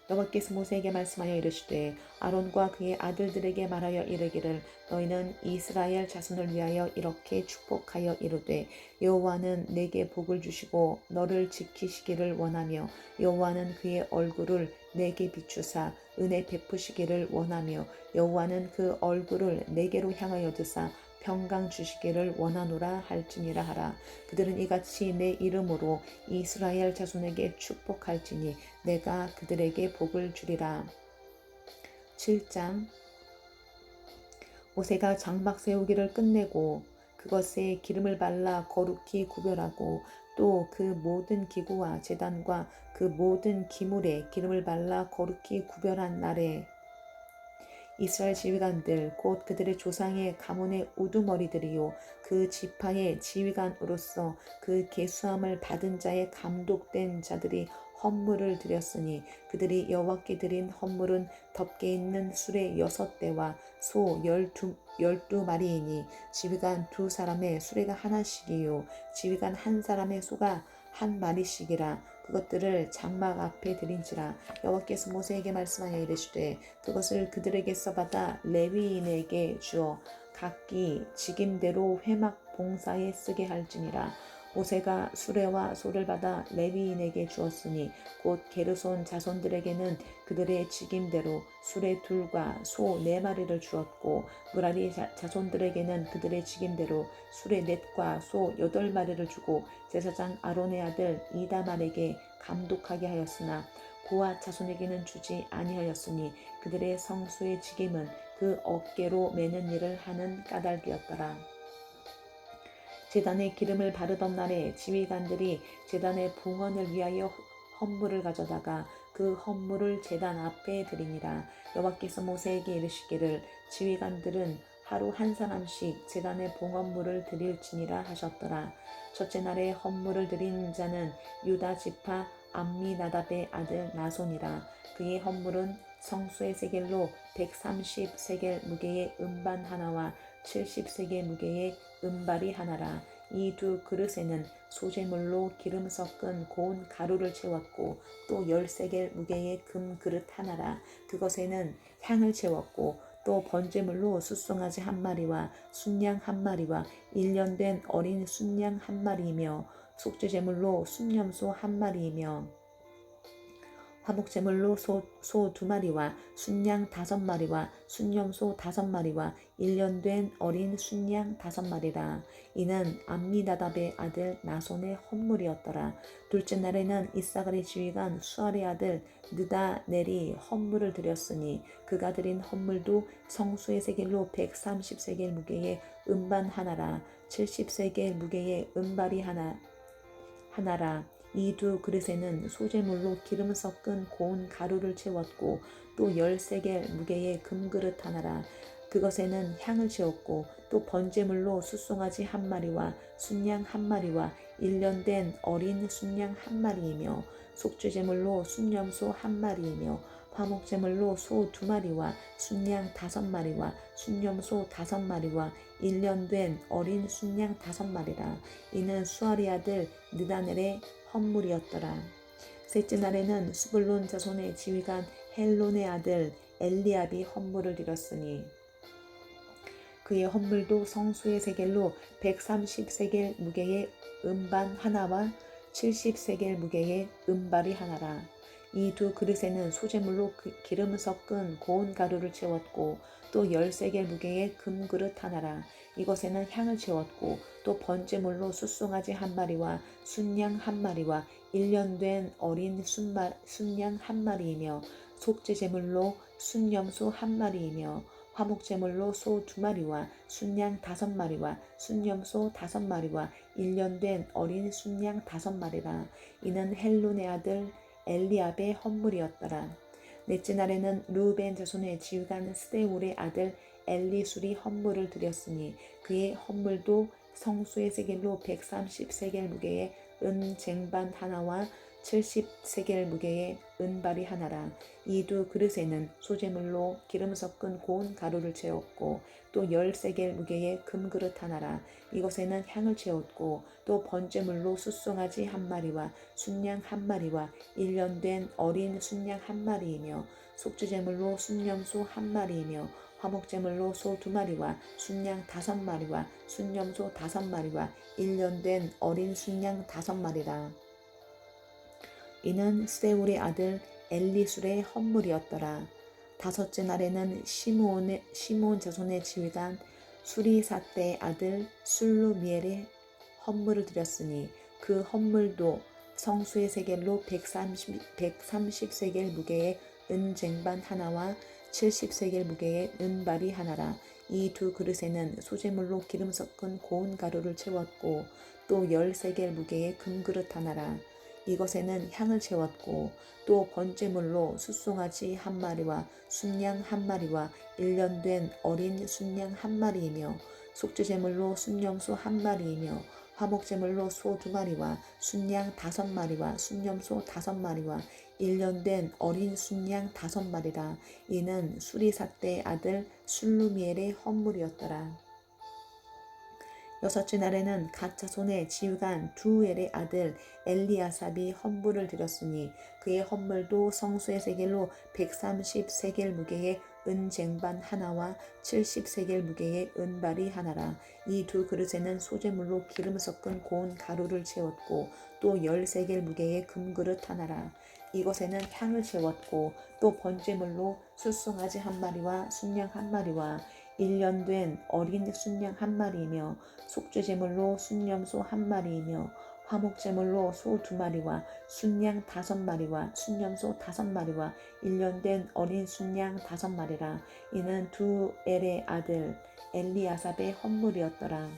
A: 여호와께서 모세에게 말씀하여 이르시되 아론과 그의 아들들에게 말하여 이르기를 너희는 이스라엘 자손을 위하여 이렇게 축복하여 이르되 여호와는 내게 복을 주시고 너를 지키시기를 원하며 여호와는 그의 얼굴을 내게 비추사 은혜 베푸시기를 원하며 여호와는 그 얼굴을 내게로 향하여 드사 평강 주시기를 원하노라 할지니라 하라. 그들은 이같이 내 이름으로 이스라엘 자손에게 축복할지니 내가 그들에게 복을 주리라. 7장 모세가 장막 세우기를 끝내고 그것에 기름을 발라 거룩히 구별하고 또 그 모든 기구와 제단과 그 모든 기물에 기름을 발라 거룩히 구별한 날에 이스라엘 지휘관들 곧 그들의 조상의 가문의 우두머리들이요 그 지파의 지휘관으로서 그 계수함을 받은 자의 감독된 자들이 헌물을 드렸으니 그들이 여호와께 드린 헌물은 덮개 있는 수레 6대와 소 12마리이니 지휘관 2사람의 수레가 하나씩이요 지휘관 1사람의 소가 1마리씩이라. 그것들을 장막 앞에 드린지라. 여호와께서 모세에게 말씀하여 이르시되 그것을 그들에게서 받아 레위인에게 주어 각기 직임대로 회막 봉사에 쓰게 할지니라. 모세가 수레와 소를 받아 레위인에게 주었으니 곧 게르손 자손들에게는 그들의 직임대로 수레 2과 소 4마리를 주었고 므라리 자손들에게는 그들의 직임대로 수레 4과 소 8마리를 주고 제사장 아론의 아들 이다말에게 감독하게 하였으나 고앗 자손에게는 주지 아니하였으니 그들의 성수의 직임은 그 어깨로 매는 일을 하는 까닭이었더라. 제단에 기름을 바르던 날에 지휘관들이 제단의 봉헌을 위하여 헌물을 가져다가 그 헌물을 제단 앞에 드리니라. 여호와께서 모세에게 이르시기를 지휘관들은 하루 한 사람씩 제단의 봉헌물을 드릴지니라 하셨더라. 첫째 날에 헌물을 드린 자는 유다 지파 암미나답의 아들 나손이라. 그의 헌물은 성수의 세겔로 130세겔 무게의 음반 하나와 70세겔 무게의 은발이 하나라. 이 두 그릇에는 소재물로 기름 섞은 고운 가루를 채웠고 또 10세겔 무게의 금 그릇 하나라. 그것에는 향을 채웠고 또 번제물로 숫송아지 한 마리와 순양 한 마리와 1년 된 어린 순양 한 마리이며 속죄제물로 순염소 한 마리이며 화목제물로 소 2마리와 순양 5마리와 순염소 5마리와 1년 된 어린 순양 5마리라. 이는 암미나답의 아들 나손의 헌물이었더라. 둘째 날에는 이사갈의 지휘관 수알의 아들 느다넬이 헌물을 드렸으니 그가 드린 헌물도 성수의 세겔로 130세겔 무게의 음반 하나라. 70세겔 무게의 은발이 하나라. 이 두 그릇에는 소재물로 기름 섞은 고운 가루를 채웠고 또 10세겔 무게의 금그릇 하나라. 그것에는 향을 채웠고 또 번제물로 숫송아지 한 마리와 순양 한 마리와 1년 된 어린 순양 한 마리이며 속죄제물로 순염소 한 마리이며 화목제물로 소 2마리와 순양 5마리와 순염소 5마리와 1년 된 어린 순양 5마리라. 이는 수알의 아들 느다넬의 헌물이었더라. 셋째 날에는 스불론 자손의 지휘관 헬론의 아들 엘리압이 헌물을 드렸으니 그의 헌물도 성수의 세겔로 130세겔 무게의 음반 하나와 70세겔 무게의 은발이 하나라. 이 두 그릇에는 소재물로 기름 섞은 고운 가루를 채웠고 또 10세겔 무게의 금그릇 하나라. 이것에는 향을 채웠고 또 번제물로 숫송아지 한 마리와 순양 한 마리와 1년 된 어린 순양 한 마리이며 속죄제물로 순염소 한 마리이며 화목제물로 소 2마리와 순양 5마리와 순염소 5마리와 1년 된 어린 순양 5마리라. 이는 헬론의 아들 엘리압의 헌물이었더라. 넷째 날에는 르우벤 자손의 지휘관 스데울의 아들 엘리술이 헌물을 드렸으니 그의 헌물도 성수의 세겔로 130세겔 무게의 은 쟁반 하나와 70세겔 무게의 은발이 하나라. 이 두 그릇에는 소재물로 기름 섞은 고운 가루를 채웠고 또 10세겔 무게의 금그릇 하나라. 이것에는 향을 채웠고 또 번제물로 숫송아지 한 마리와 순양 한 마리와 1년 된 어린 순양 한 마리이며 속죄제물로 순염소 한 마리이며 화목제물로 소 2마리와 순양 5마리와 순염소 5마리와 1년 된 어린 순양 5마리라. 이는 스데울의 아들 엘리술의 헌물이었더라. 다섯째 날에는 시므온 자손의 지휘관 수리사떼의 아들 술루미엘의 헌물을 드렸으니 그 헌물도 성수의 세겔로 130세겔 무게의 은쟁반 하나와 70세겔 무게의 은발이 하나라. 이 두 그릇에는 소재물로 기름 섞은 고운 가루를 채웠고 또 10세겔 무게의 금그릇 하나라. 이것에는 향을 채웠고 또 번제물로 숫송아지 한 마리와 순양 한 마리와 1년 된 어린 순양 한 마리이며 속죄제물로 순염소 한 마리이며 화목제물로 소 2마리와 순양 5마리와 순염소 5마리와 1년 된 어린 순양 5마리라. 이는 수리사떼의 아들 술루미엘의 헌물이었더라. 여섯째 날에는 갓 자손의 지휘관 두엘의 아들 엘리아삽이 헌물을 드렸으니 그의 헌물도 성수의 세겔로 130세겔 무게의 은쟁반 하나와 70세겔 무게의 은발이 하나라. 이 두 그릇에는 소재물로 기름 섞은 고운 가루를 채웠고 또 10세겔 무게의 금그릇 하나라. 이것에는 향을 채웠고 또 번제물로 숫송아지 한 마리와 순양 한 마리와 1년 된 어린 순양 한 마리이며 속죄제물로 순염소 한 마리이며 화목제물로 소 2마리와 순양 5마리와 순염소 5마리와 1년 된 어린 순양 5마리라. 이는 두엘의 아들 엘리아삽의 헌물이었더라.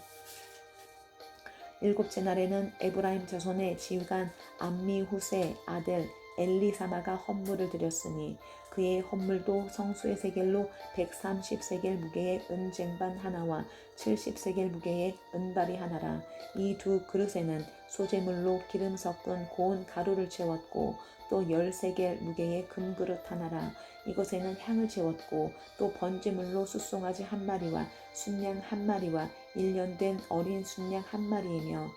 A: 일곱째 날에는 에브라임 자손의 지휘관 암미후세 아들 엘리사마가 헌물을 드렸으니 그의 헌물도 성수의 세겔로 130세겔 무게의 은쟁반 하나와 70세겔 무게의 은발이 하나라. 이 두 그릇에는 소재물로 기름 섞은 고운 가루를 채웠고 또 10세겔 무게의 금그릇 하나라. 이것에는 향을 채웠고 또 번제물로 숫송아지 한 마리와 순양 한 마리와 1년 된 어린 순양 한 마리이며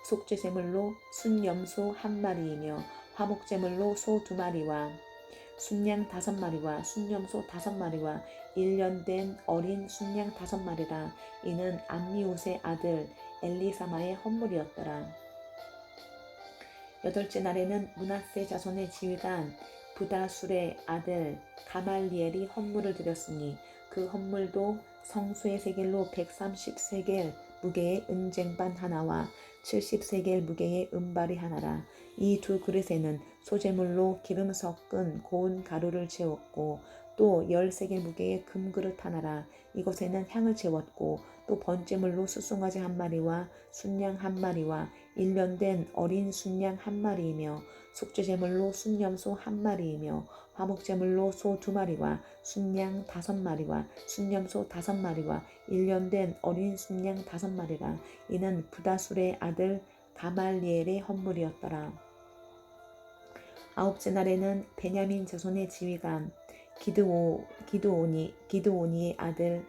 A: 속죄제물로 순염소 한 마리이며 화목제물로 소 2마리와 순양 5마리와 순염소 5마리와 1년 된 어린 순양 5마리라. 이는 암미옷의 아들 엘리사마의 헌물이었더라. 여덟째 날에는 므낫세 자손의 지휘관 부다술의 아들 가말리엘이 헌물을 드렸으니 그 헌물도 성수의 세겔로 130세겔 무게의 은쟁반 하나와 70세겔 무게의 은발이 하나라. 이 두 그릇에는 소재물로 기름 섞은 고운 가루를 채웠고 또 10세겔 무게의 금그릇 하나라. 이것에는 향을 채웠고 또 번제물로 숫송아지 한 마리와 순양 한 마리와 1년 된 어린 순양 한 마리이며 속죄제물로 순염소 한 마리이며 화목제물로 소 2마리와 순양 5마리와 순염소 5마리와 1년 된 어린 순양 5마리라. 이는 부다술의 아들 가말리엘의 헌물이었더라. 아홉째 날에는 베냐민 자손의 지휘관 기드오니의 아들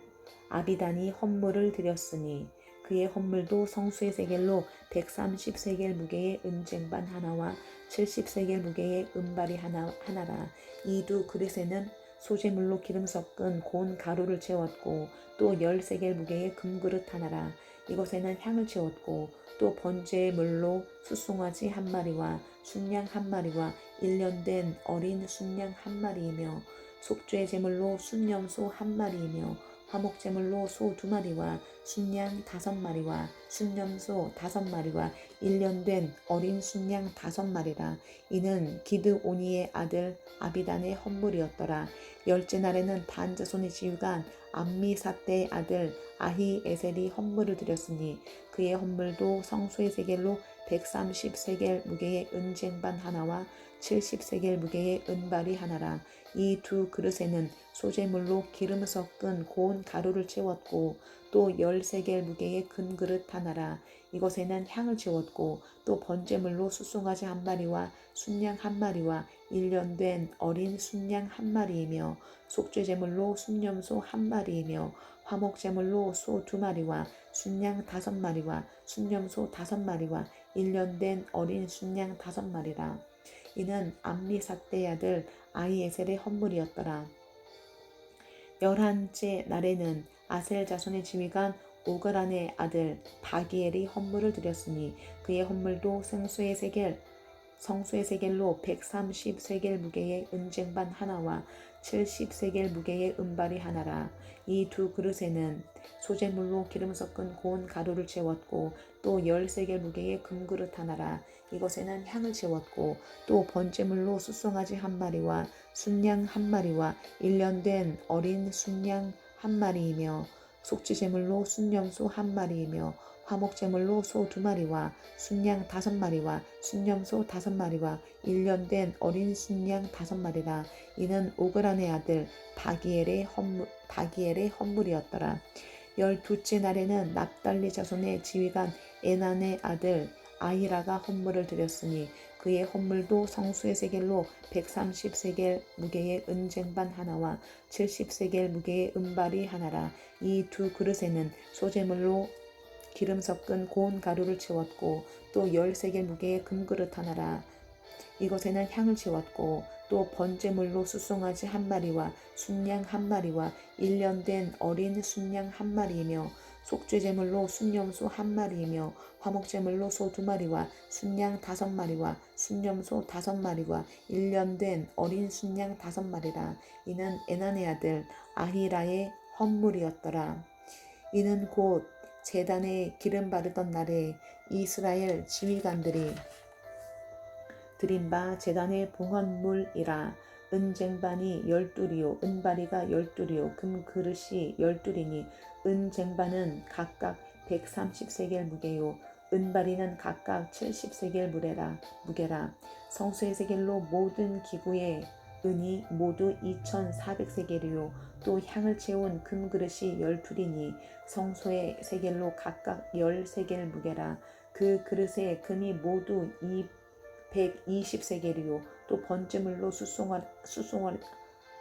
A: 아비단이 헌물을 드렸으니 그의 헌물도 성수의 세겔로 130세겔 무게의 은쟁반 하나와 70세겔 무게의 은발이 하나라. 이 두 그릇에는 소재물로 기름 섞은 고운 가루를 채웠고 또 10세겔 무게의 금그릇 하나라. 이것에는 향을 채웠고 또 번제물로 숫송아지 한 마리와 순양 한 마리와 1년 된 어린 순양 한 마리이며 속죄 제물로 순염소 한 마리이며 화목제물로 소 2마리와 순양 5마리와 순염소 5마리와 1년 된 어린 순양 5마리라. 이는 기드오니의 아들 아비단의 헌물이었더라. 열째 날에는 단 자손의 지휘관 암미사떼의 아들 아히에셀이 헌물을 드렸으니 그의 헌물도 성소의 세겔로 130세겔 무게의 은쟁반 하나와 70세겔 무게의 은발이 하나라. 이 두 그릇에는 소재물로 기름 섞은 고운 가루를 채웠고 또 10세겔 무게의 금그릇 하나라. 이것에는 향을 채웠고 또 번제물로 숫송아지 한 마리와 순양 한 마리와 1년 된 어린 순양 한 마리이며 속죄제물로 순염소 한 마리이며 화목제물로 소 2마리와 순양 5마리와 순염소 5마리와 1년 된 어린 순양 5마리라. 이는 암미사떼의 아들 아히에셀의 헌물이었더라. 11째 날에는 아셀 자손의 지휘관 오그란의 아들 바기엘이 헌물을 드렸으니 그의 헌물도 성수의 세겔로 130세겔 무게의 은쟁반 하나와 70세겔 무게의 은발이 하나라. 이 두 그릇에는 소재물로 기름 섞은 고운 가루를 채웠고 또 10세겔 무게의 금그릇 하나라. 이것에는 향을 채웠고 또 번제물로 숫송아지 한 마리와 순양 한 마리와 1년 된 어린 순양 한 마리이며 속죄제물로 순염소 한 마리이며 화목제물로 소 2마리와 순양 5마리와 순염소 5마리와 1년 된 어린 순양 5마리라. 이는 오그란의 아들 바기엘의 헌물이었더라. 12째 날에는 납달리 자손의 지휘관 에난의 아들 아히라가 헌물을 드렸으니 그의 헌물도 성수의 세겔로 130세겔 무게의 은쟁반 하나와 70세겔 무게의 은발이 하나라. 이 두 그릇에는 소재물로 기름 섞은 고운 가루를 채웠고 또 10세겔 무게의 금그릇 하나라. 이것에는 향을 채웠고 또 번제물로 숫송아지 한 마리와 순양 한 마리와 1년 된 어린 순양 한 마리이며 속죄제물로 순염소 한 마리이며 화목제물로 소 2마리와 순양 5마리와 순염소 5마리와 1년 된 어린 순양 5마리라. 이는 에난의 아들 아히라의 헌물이었더라. 이는 곧 제단에 기름 바르던 날에 이스라엘 지휘관들이 드린 바 제단의 봉헌물이라. 은쟁반이 12리요 은바리가 12리요 금그릇이 12리니 은쟁반은 각각 130세겔 무게요. 은바리는 각각 70세겔 무게라. 성소의 세겔로 모든 기구의 은이 모두 2400세겔이요. 또 향을 채운 금그릇이 12이니 성소의 세겔로 각각 10세겔 무게라. 그 그릇의 금이 모두 120세겔이요. 또 번제물로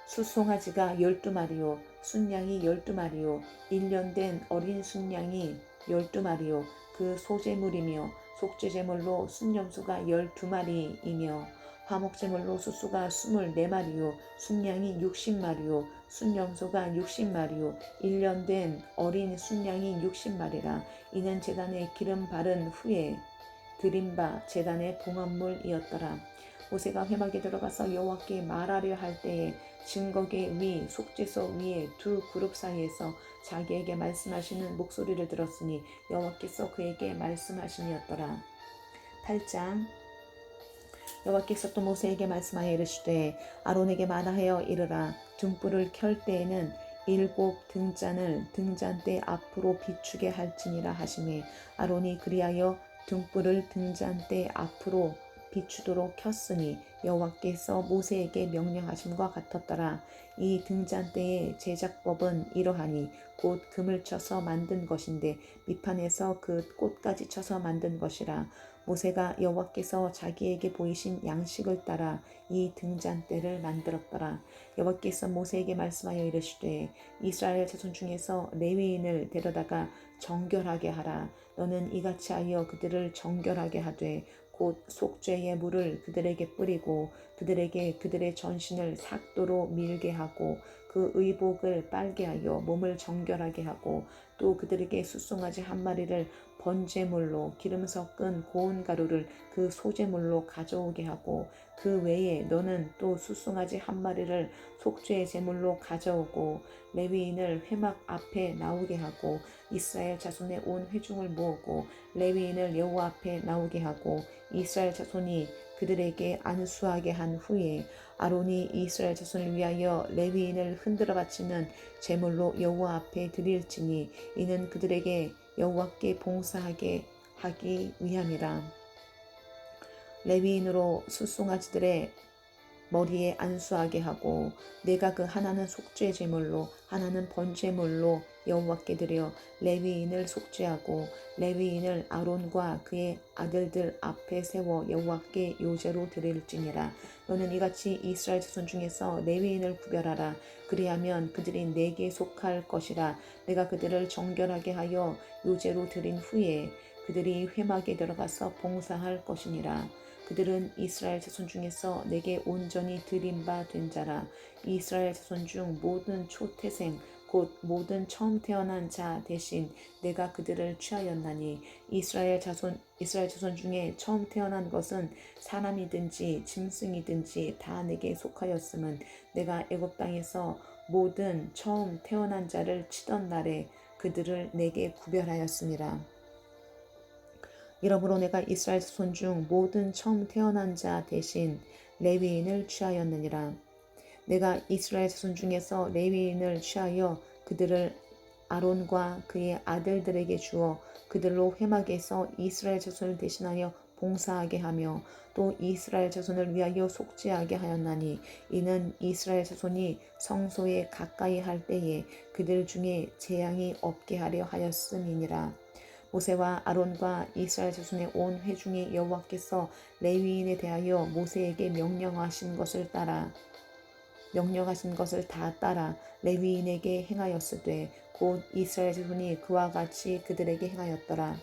A: 숫송아지가 12마리요. 순양이 12마리요. 1년 된 어린 순양이 12마리요. 그 소제물이며 속죄제물로 순염소가 12마리이며 화목제물로 숫수가 24마리요. 순양이 60마리요. 순염소가 60마리요. 1년 된 어린 순양이 60마리라. 이는 제단에 기름 바른 후에 드린 바 제단의 봉헌물이었더라. 모세가 회막에 들어가서 여호와께 말하려 할 때에 증거계 위 속죄소 위에 두 그룹 사이에서 자기에게 말씀하시는 목소리를 들었으니 여호와께서 그에게 말씀하시니였더라. 8장. 여호와께서 또 모세에게 말씀하여 이르시되 아론에게 말하여 이르라. 등불을 켤 때에는 7 등잔을 등잔대 앞으로 비추게 할지니라 하시매 아론이 그리하여 등불을 등잔대 앞으로 비추도록 켰으니 여호와께서 모세에게 명령하심과 같았더라. 이 등잔대의 제작법은 이러하니 곧 금을 쳐서 만든 것인데 밑판에서 그 꽃까지 쳐서 만든 것이라. 모세가 여호와께서 자기에게 보이신 양식을 따라 이 등잔대를 만들었더라. 여호와께서 모세에게 말씀하여 이르시되 이스라엘 자손 중에서 레위인을 데려다가 정결하게 하라. 너는 이같이 하여 그들을 정결하게 하되 곧 속죄의 물을 그들에게 뿌리고 그들에게 그들의 전신을 삭도로 밀게 하고 그 의복을 빨게 하여 몸을 정결하게 하고 또 그들에게 숫송아지 한 마리를 번제물로 기름 섞은 고운 가루를 그 소제물로 가져오게 하고 그 외에 너는 또 숫송아지 한 마리를 속죄의 제물로 가져오고 레위인을 회막 앞에 나오게 하고 이스라엘 자손의 온 회중을 모으고 레위인을 여호와 앞에 나오게 하고 이스라엘 자손이 그들에게 안수하게 한 후에 아론이 이스라엘 자손을 위하여 레위인을 흔들어 바치는 제물로 여호와 앞에 드릴지니 이는 그들에게 여호와께 봉사하게 하기 위함이라. 레위인으로 숫송아지들의 머리에 안수하게 하고 내가 그 하나는 속죄 제물로 하나는 번제물로 여호와께 드려 레위인을 속죄하고 레위인을 아론과 그의 아들들 앞에 세워 여호와께 요제로 드릴지니라. 너는 이같이 이스라엘 자손 중에서 레위인을 구별하라. 그리하면 그들이 내게 속할 것이라. 내가 그들을 정결하게 하여 요제로 드린 후에 그들이 회막에 들어가서 봉사할 것이니라. 그들은 이스라엘 자손 중에서 내게 온전히 드린 바 된 자라. 이스라엘 자손 중 모든 초태생 곧 모든 처음 태어난 자 대신 내가 그들을 취하였나니 이스라엘 자손 중에 처음 태어난 것은 사람이든지 짐승이든지 다 내게 속하였음은 내가 애굽 땅에서 모든 처음 태어난 자를 치던 날에 그들을 내게 구별하였음이라. 이러므로 내가 이스라엘 자손 중 모든 처음 태어난 자 대신 레위인을 취하였느니라. 내가 이스라엘 자손 중에서 레위인을 취하여 그들을 아론과 그의 아들들에게 주어 그들로 회막에서 이스라엘 자손을 대신하여 봉사하게 하며 또 이스라엘 자손을 위하여 속죄하게 하였나니 이는 이스라엘 자손이 성소에 가까이 할 때에 그들 중에 재앙이 없게 하려 하였음이니라. 모세와 아론과 이스라엘 자손의 온 회중의 여호와께서 레위인에 대하여 모세에게 명령하신 것을 다 따라 레위인에게 행하였으되 곧 이스라엘 자손이 그와 같이 그들에게 행하였더라.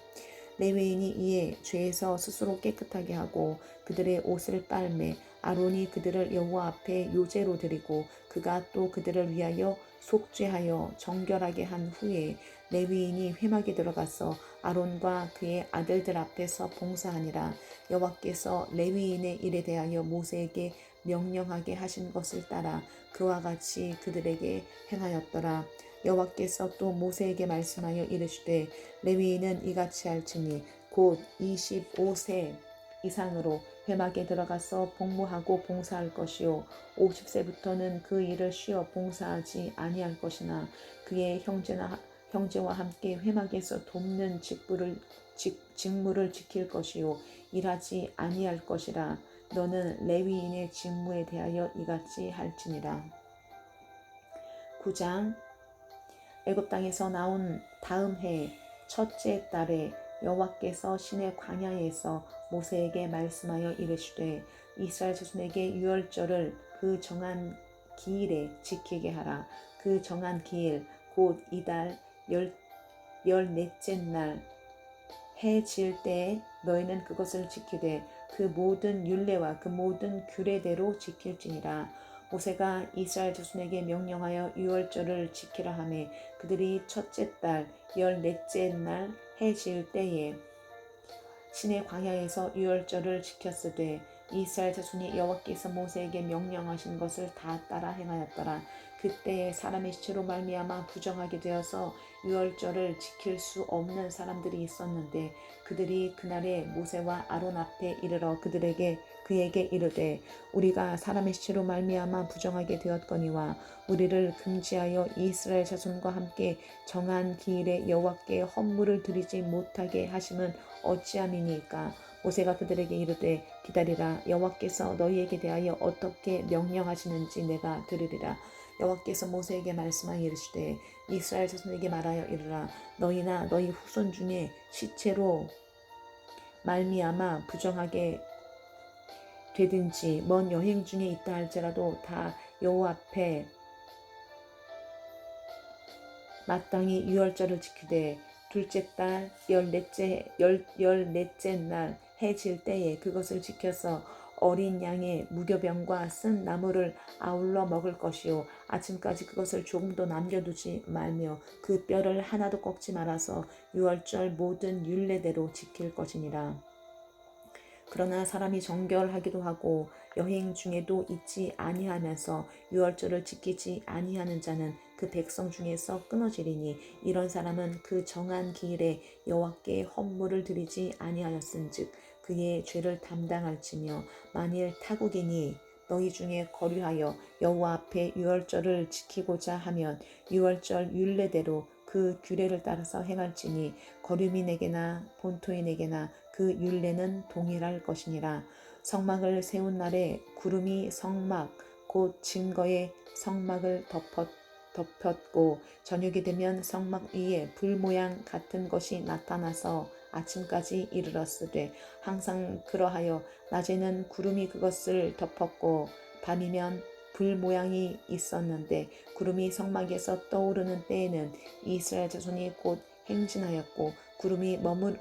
A: 레위인이 이에 죄에서 스스로 깨끗하게 하고 그들의 옷을 빨매 아론이 그들을 여호와 앞에 요제로 드리고 그가 또 그들을 위하여 속죄하여 정결하게 한 후에 레위인이 회막에 들어가서 아론과 그의 아들들 앞에서 봉사하니라. 여호와께서 레위인의 일에 대하여 모세에게 명령하게 하신 것을 따라 그와 같이 그들에게 행하였더라. 여호와께서 또 모세에게 말씀하여 이르시되 레위인은 이같이 할지니 곧 25세 이상으로 회막에 들어가서 복무하고 봉사할 것이요 50세부터는 그 일을 쉬어 봉사하지 아니할 것이나 그의 형제나 형제와 함께 회막에서 돕는 직무를 지킬 것이요 일하지 아니할 것이라. 너는 레위인의 직무에 대하여 이같이 할지니라. 9장. 애굽 땅에서 나온 다음 해 첫째 달에 여호와께서 시내 광야에서 모세에게 말씀하여 이르시되 이스라엘 자손에게 유월절을 그 정한 기일에 지키게 하라. 그 정한 기일 곧 이달 열넷째 날 해 질 때에 너희는 그것을 지키되 그 모든 율례와 그 모든 규례대로 지킬지니라. 모세가 이스라엘 자손에게 명령하여 유월절을 지키라 하매 그들이 첫째 달 열넷째 날 해 질 때에 시내 광야에서 유월절을 지켰으되 이스라엘 자손이 여호와께서 모세에게 명령하신 것을 다 따라 행하였더라. 그때에 사람의 시체로 말미암아 부정하게 되어서 유월절을 지킬 수 없는 사람들이 있었는데 그들이 그날에 모세와 아론 앞에 이르러 그에게 이르되 우리가 사람의 시체로 말미암아 부정하게 되었거니와 우리를 금지하여 이스라엘 자손과 함께 정한 기일에 여호와께 헌물을 드리지 못하게 하심은 어찌함이니까. 모세가 그들에게 이르되 기다리라. 여호와께서 너희에게 대하여 어떻게 명령하시는지 내가 들으리라. 여호와께서 모세에게 말씀하여 이르시되 이스라엘 자손에게 말하여 이르라. 너희나 너희 후손 중에 시체로 말미암아 부정하게 되든지 먼 여행 중에 있다 할지라도 다 여호와 앞에 마땅히 유월절을 지키되 둘째 달 열넷째 날 해 질 때에 그것을 지켜서 어린 양의 무교병과 쓴 나물을 아울러 먹을 것이요 아침까지 그것을 조금도 남겨두지 말며 그 뼈를 하나도 꺾지 말아서 유월절 모든 율례대로 지킬 것이니라. 그러나 사람이 정결하기도 하고 여행 중에도 잊지 아니하면서 유월절을 지키지 아니하는 자는 그 백성 중에서 끊어지리니 이런 사람은 그 정한 기일에 여호와께 헌물을 드리지 아니하였은즉 그의 죄를 담당할지며 만일 타국이니 너희 중에 거류하여 여호와 앞에 유월절을 지키고자 하면 유월절 율례대로 그 규례를 따라서 행할지니 거류민에게나 본토인에게나 그 율례는 동일할 것이니라. 성막을 세운 날에 구름이 성막 곧 증거의 성막을 덮었고 저녁이 되면 성막 위에 불 모양 같은 것이 나타나서 아침까지 이르렀으되 항상 그러하여 낮에는 구름이 그것을 덮었고 밤이면 불 모양이 있었는데 구름이 성막에서 떠오르는 때에는 이스라엘 자손이 곧 행진하였고 구름이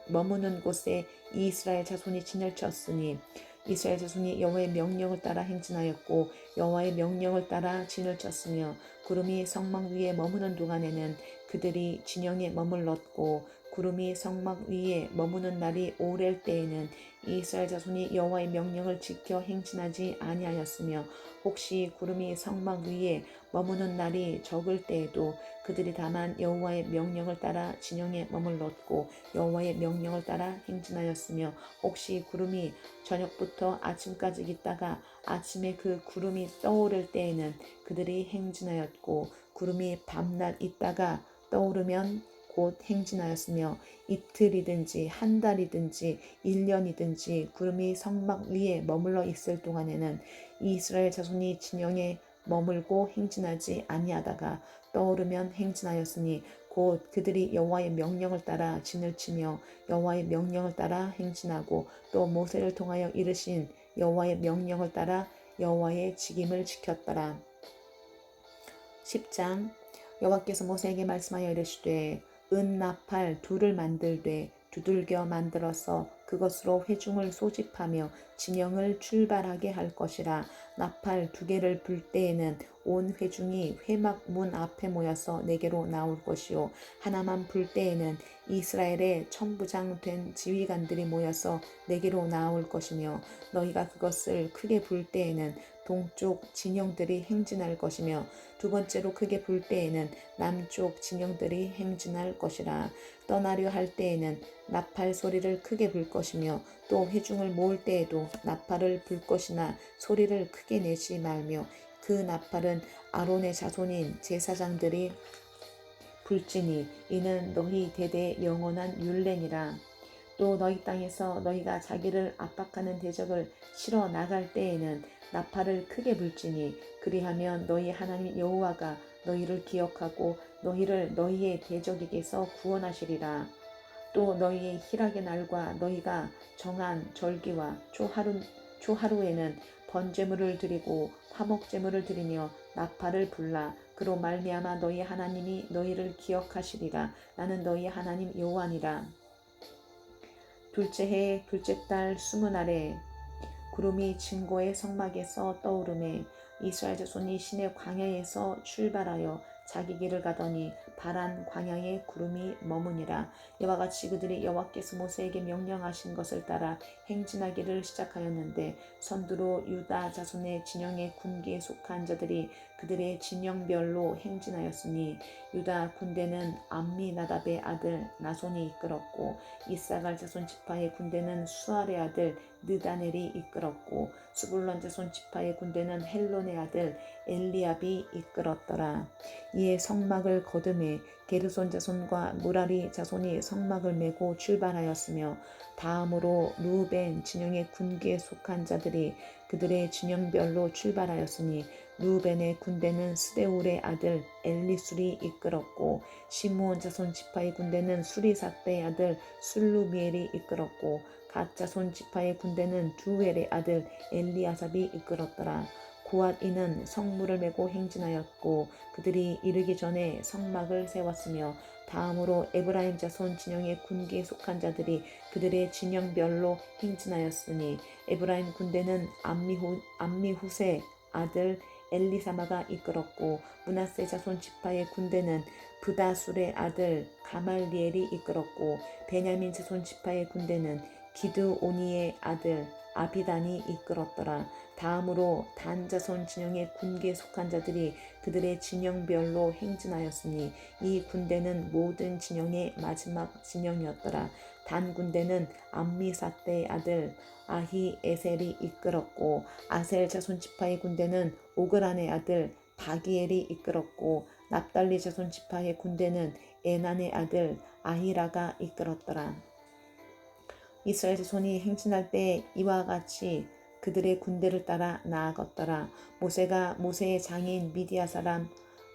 A: 머무는 곳에 이스라엘 자손이 진을 쳤으니 이스라엘 자손이 여호와의 명령을 따라 행진하였고 여호와의 명령을 따라 진을 쳤으며 구름이 성막 위에 머무는 동안에는 그들이 진영에 머물렀고 구름이 성막 위에 머무는 날이 오랠 때에는 이스라엘 자손이 여호와의 명령을 지켜 행진하지 아니하였으며 혹시 구름이 성막 위에 머무는 날이 적을 때에도 그들이 다만 여호와의 명령을 따라 진영에 머물렀고 여호와의 명령을 따라 행진하였으며 혹시 구름이 저녁부터 아침까지 있다가 아침에 그 구름이 떠오를 때에는 그들이 행진하였고 구름이 밤낮 있다가 떠오르면 곧 행진하였으며 이틀이든지 한 달이든지 1년이든지 구름이 성막 위에 머물러 있을 동안에는 이스라엘 자손이 진영에 머물고 행진하지 아니하다가 떠오르면 행진하였으니 곧 그들이 여호와의 명령을 따라 진을 치며 여호와의 명령을 따라 행진하고 또 모세를 통하여 이르신 여호와의 명령을 따라 여호와의 직임을 지켰더라. 10장. 여호와께서 모세에게 말씀하여 이르시되 은 나팔 둘을 만들되 두들겨 만들어서 그것으로 회중을 소집하며 진영을 출발하게 할 것이라. 나팔 2개를 불 때에는 온 회중이 회막 문 앞에 모여서 내게로 나올 것이요 하나만 불 때에는 이스라엘의 천부장 된 지휘관들이 모여서 내게로 나올 것이며 너희가 그것을 크게 불 때에는 동쪽 진영들이 행진할 것이며 두 번째로 크게 불 때에는 남쪽 진영들이 행진할 것이라. 떠나려 할 때에는 나팔 소리를 크게 불 것이며 또 회중을 모을 때에도 나팔을 불 것이나 소리를 크게 내지 말며 그 나팔은 아론의 자손인 제사장들이 불지니 이는 너희 대대 영원한 율례니라. 또 너희 땅에서 너희가 자기를 압박하는 대적을 치러 나갈 때에는 나팔을 크게 불지니 그리하면 너희 하나님 여호와가 너희를 기억하고 너희를 너희의 대적에게서 구원하시리라. 또 너희의 희락의 날과 너희가 정한 절기와 초하루에는 번제물을 드리고 화목제물을 드리며 나팔을 불라. 그로 말미암아 너희 하나님이 너희를 기억하시리라. 나는 너희 하나님 여호와니라. 둘째 해 둘째 달 20날에 구름이 증거의 성막에서 떠오르매 이스라엘 자손이 시내 광야에서 출발하여 자기 길을 가더니 바란 광야에 구름이 머무니라. 이와 같이 그들이 여호와께서 모세에게 명령하신 것을 따라 행진하기를 시작하였는데 선두로 유다 자손의 진영의 군기에 속한 자들이 그들의 진영별로 행진하였으니 유다 군대는 암미나답의 아들 나손이 이끌었고 이사갈 자손 지파의 군대는 수알의 아들 느다넬이 이끌었고 스불론 자손 지파의 군대는 헬론의 아들 엘리압이 이끌었더라. 이에 성막을 거두매 게르손 자손과 무라리 자손이 성막을 메고 출발하였으며 다음으로 루벤 진영의 군기에 속한 자들이 그들의 진영별로 출발하였으니 루벤의 군대는 스데울의 아들 엘리술이 이끌었고 시므온 자손 지파의 군대는 수리삭대의 아들 술루미엘이 이끌었고 갓 자손 지파의 군대는 두엘의 아들 엘리아삽이 이끌었더라. 고앗인은 성물을 메고 행진하였고 그들이 이르기 전에 성막을 세웠으며 다음으로 에브라임 자손 진영의 군기에 속한 자들이 그들의 진영별로 행진하였으니 에브라임 군대는 암미후세 아들 엘리사마가 이끌었고 므낫세 자손 지파의 군대는 브다술의 아들 가말리엘이 이끌었고 베냐민 자손 지파의 군대는 기드오니의 아들 아비단이 이끌었더라. 다음으로 단 자손 진영의 군기에 속한 자들이 그들의 진영별로 행진하였으니 이 군대는 모든 진영의 마지막 진영이었더라. 단 군대는 암미사대의 아들 아히에셀이 이끌었고 아셀 자손 지파의 군대는 오그란의 아들 바기엘이 이끌었고 납달리 자손 지파의 군대는 에난의 아들 아히라가 이끌었더라. 이스라엘 자손이 행진할 때 이와 같이 그들의 군대를 따라 나아갔더라. 모세가 모세의 장인 미디아 사람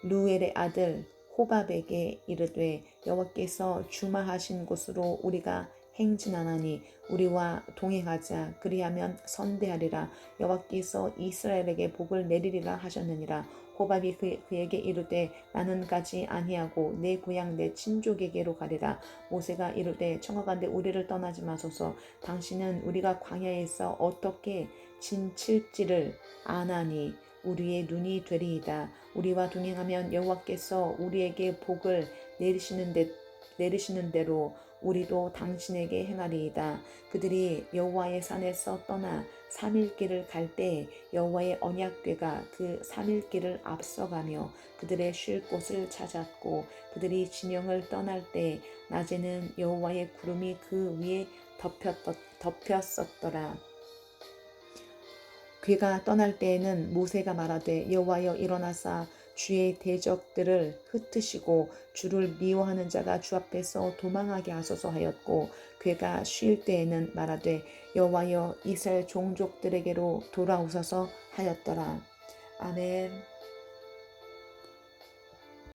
A: 루엘의 아들 호밥에게 이르되 여호와께서 주마하신 곳으로 우리가 행진하나니 우리와 동행하자. 그리하면 선대하리라. 여호와께서 이스라엘에게 복을 내리리라 하셨느니라. 호밥이 그에게 이르되 나는 가지 아니하고 내 고향 내 친족에게로 가리라. 모세가 이르되 청하건대 우리를 떠나지 마소서. 당신은 우리가 광야에서 어떻게 진칠지를 아나니 우리의 눈이 되리이다. 우리와 동행하면 여호와께서 우리에게 복을 내리시는 대로 우리도 당신에게 행하리이다. 그들이 여호와의 산에서 떠나 3일 길을 갈 때 여호와의 언약궤가 그 3일 길을 앞서가며 그들의 쉴 곳을 찾았고 그들이 진영을 떠날 때 낮에는 여호와의 구름이 그 위에 덮였었더라. 그가 떠날 때에는 모세가 말하되 여호와여 일어나사 주의 대적들을 흩으시고 주를 미워하는 자가 주 앞에서 도망하게 하소서 하였고 그가 쉴 때에는 말하되 여호와여 이스라엘 종족들에게로 돌아오소서 하였더라. 아멘.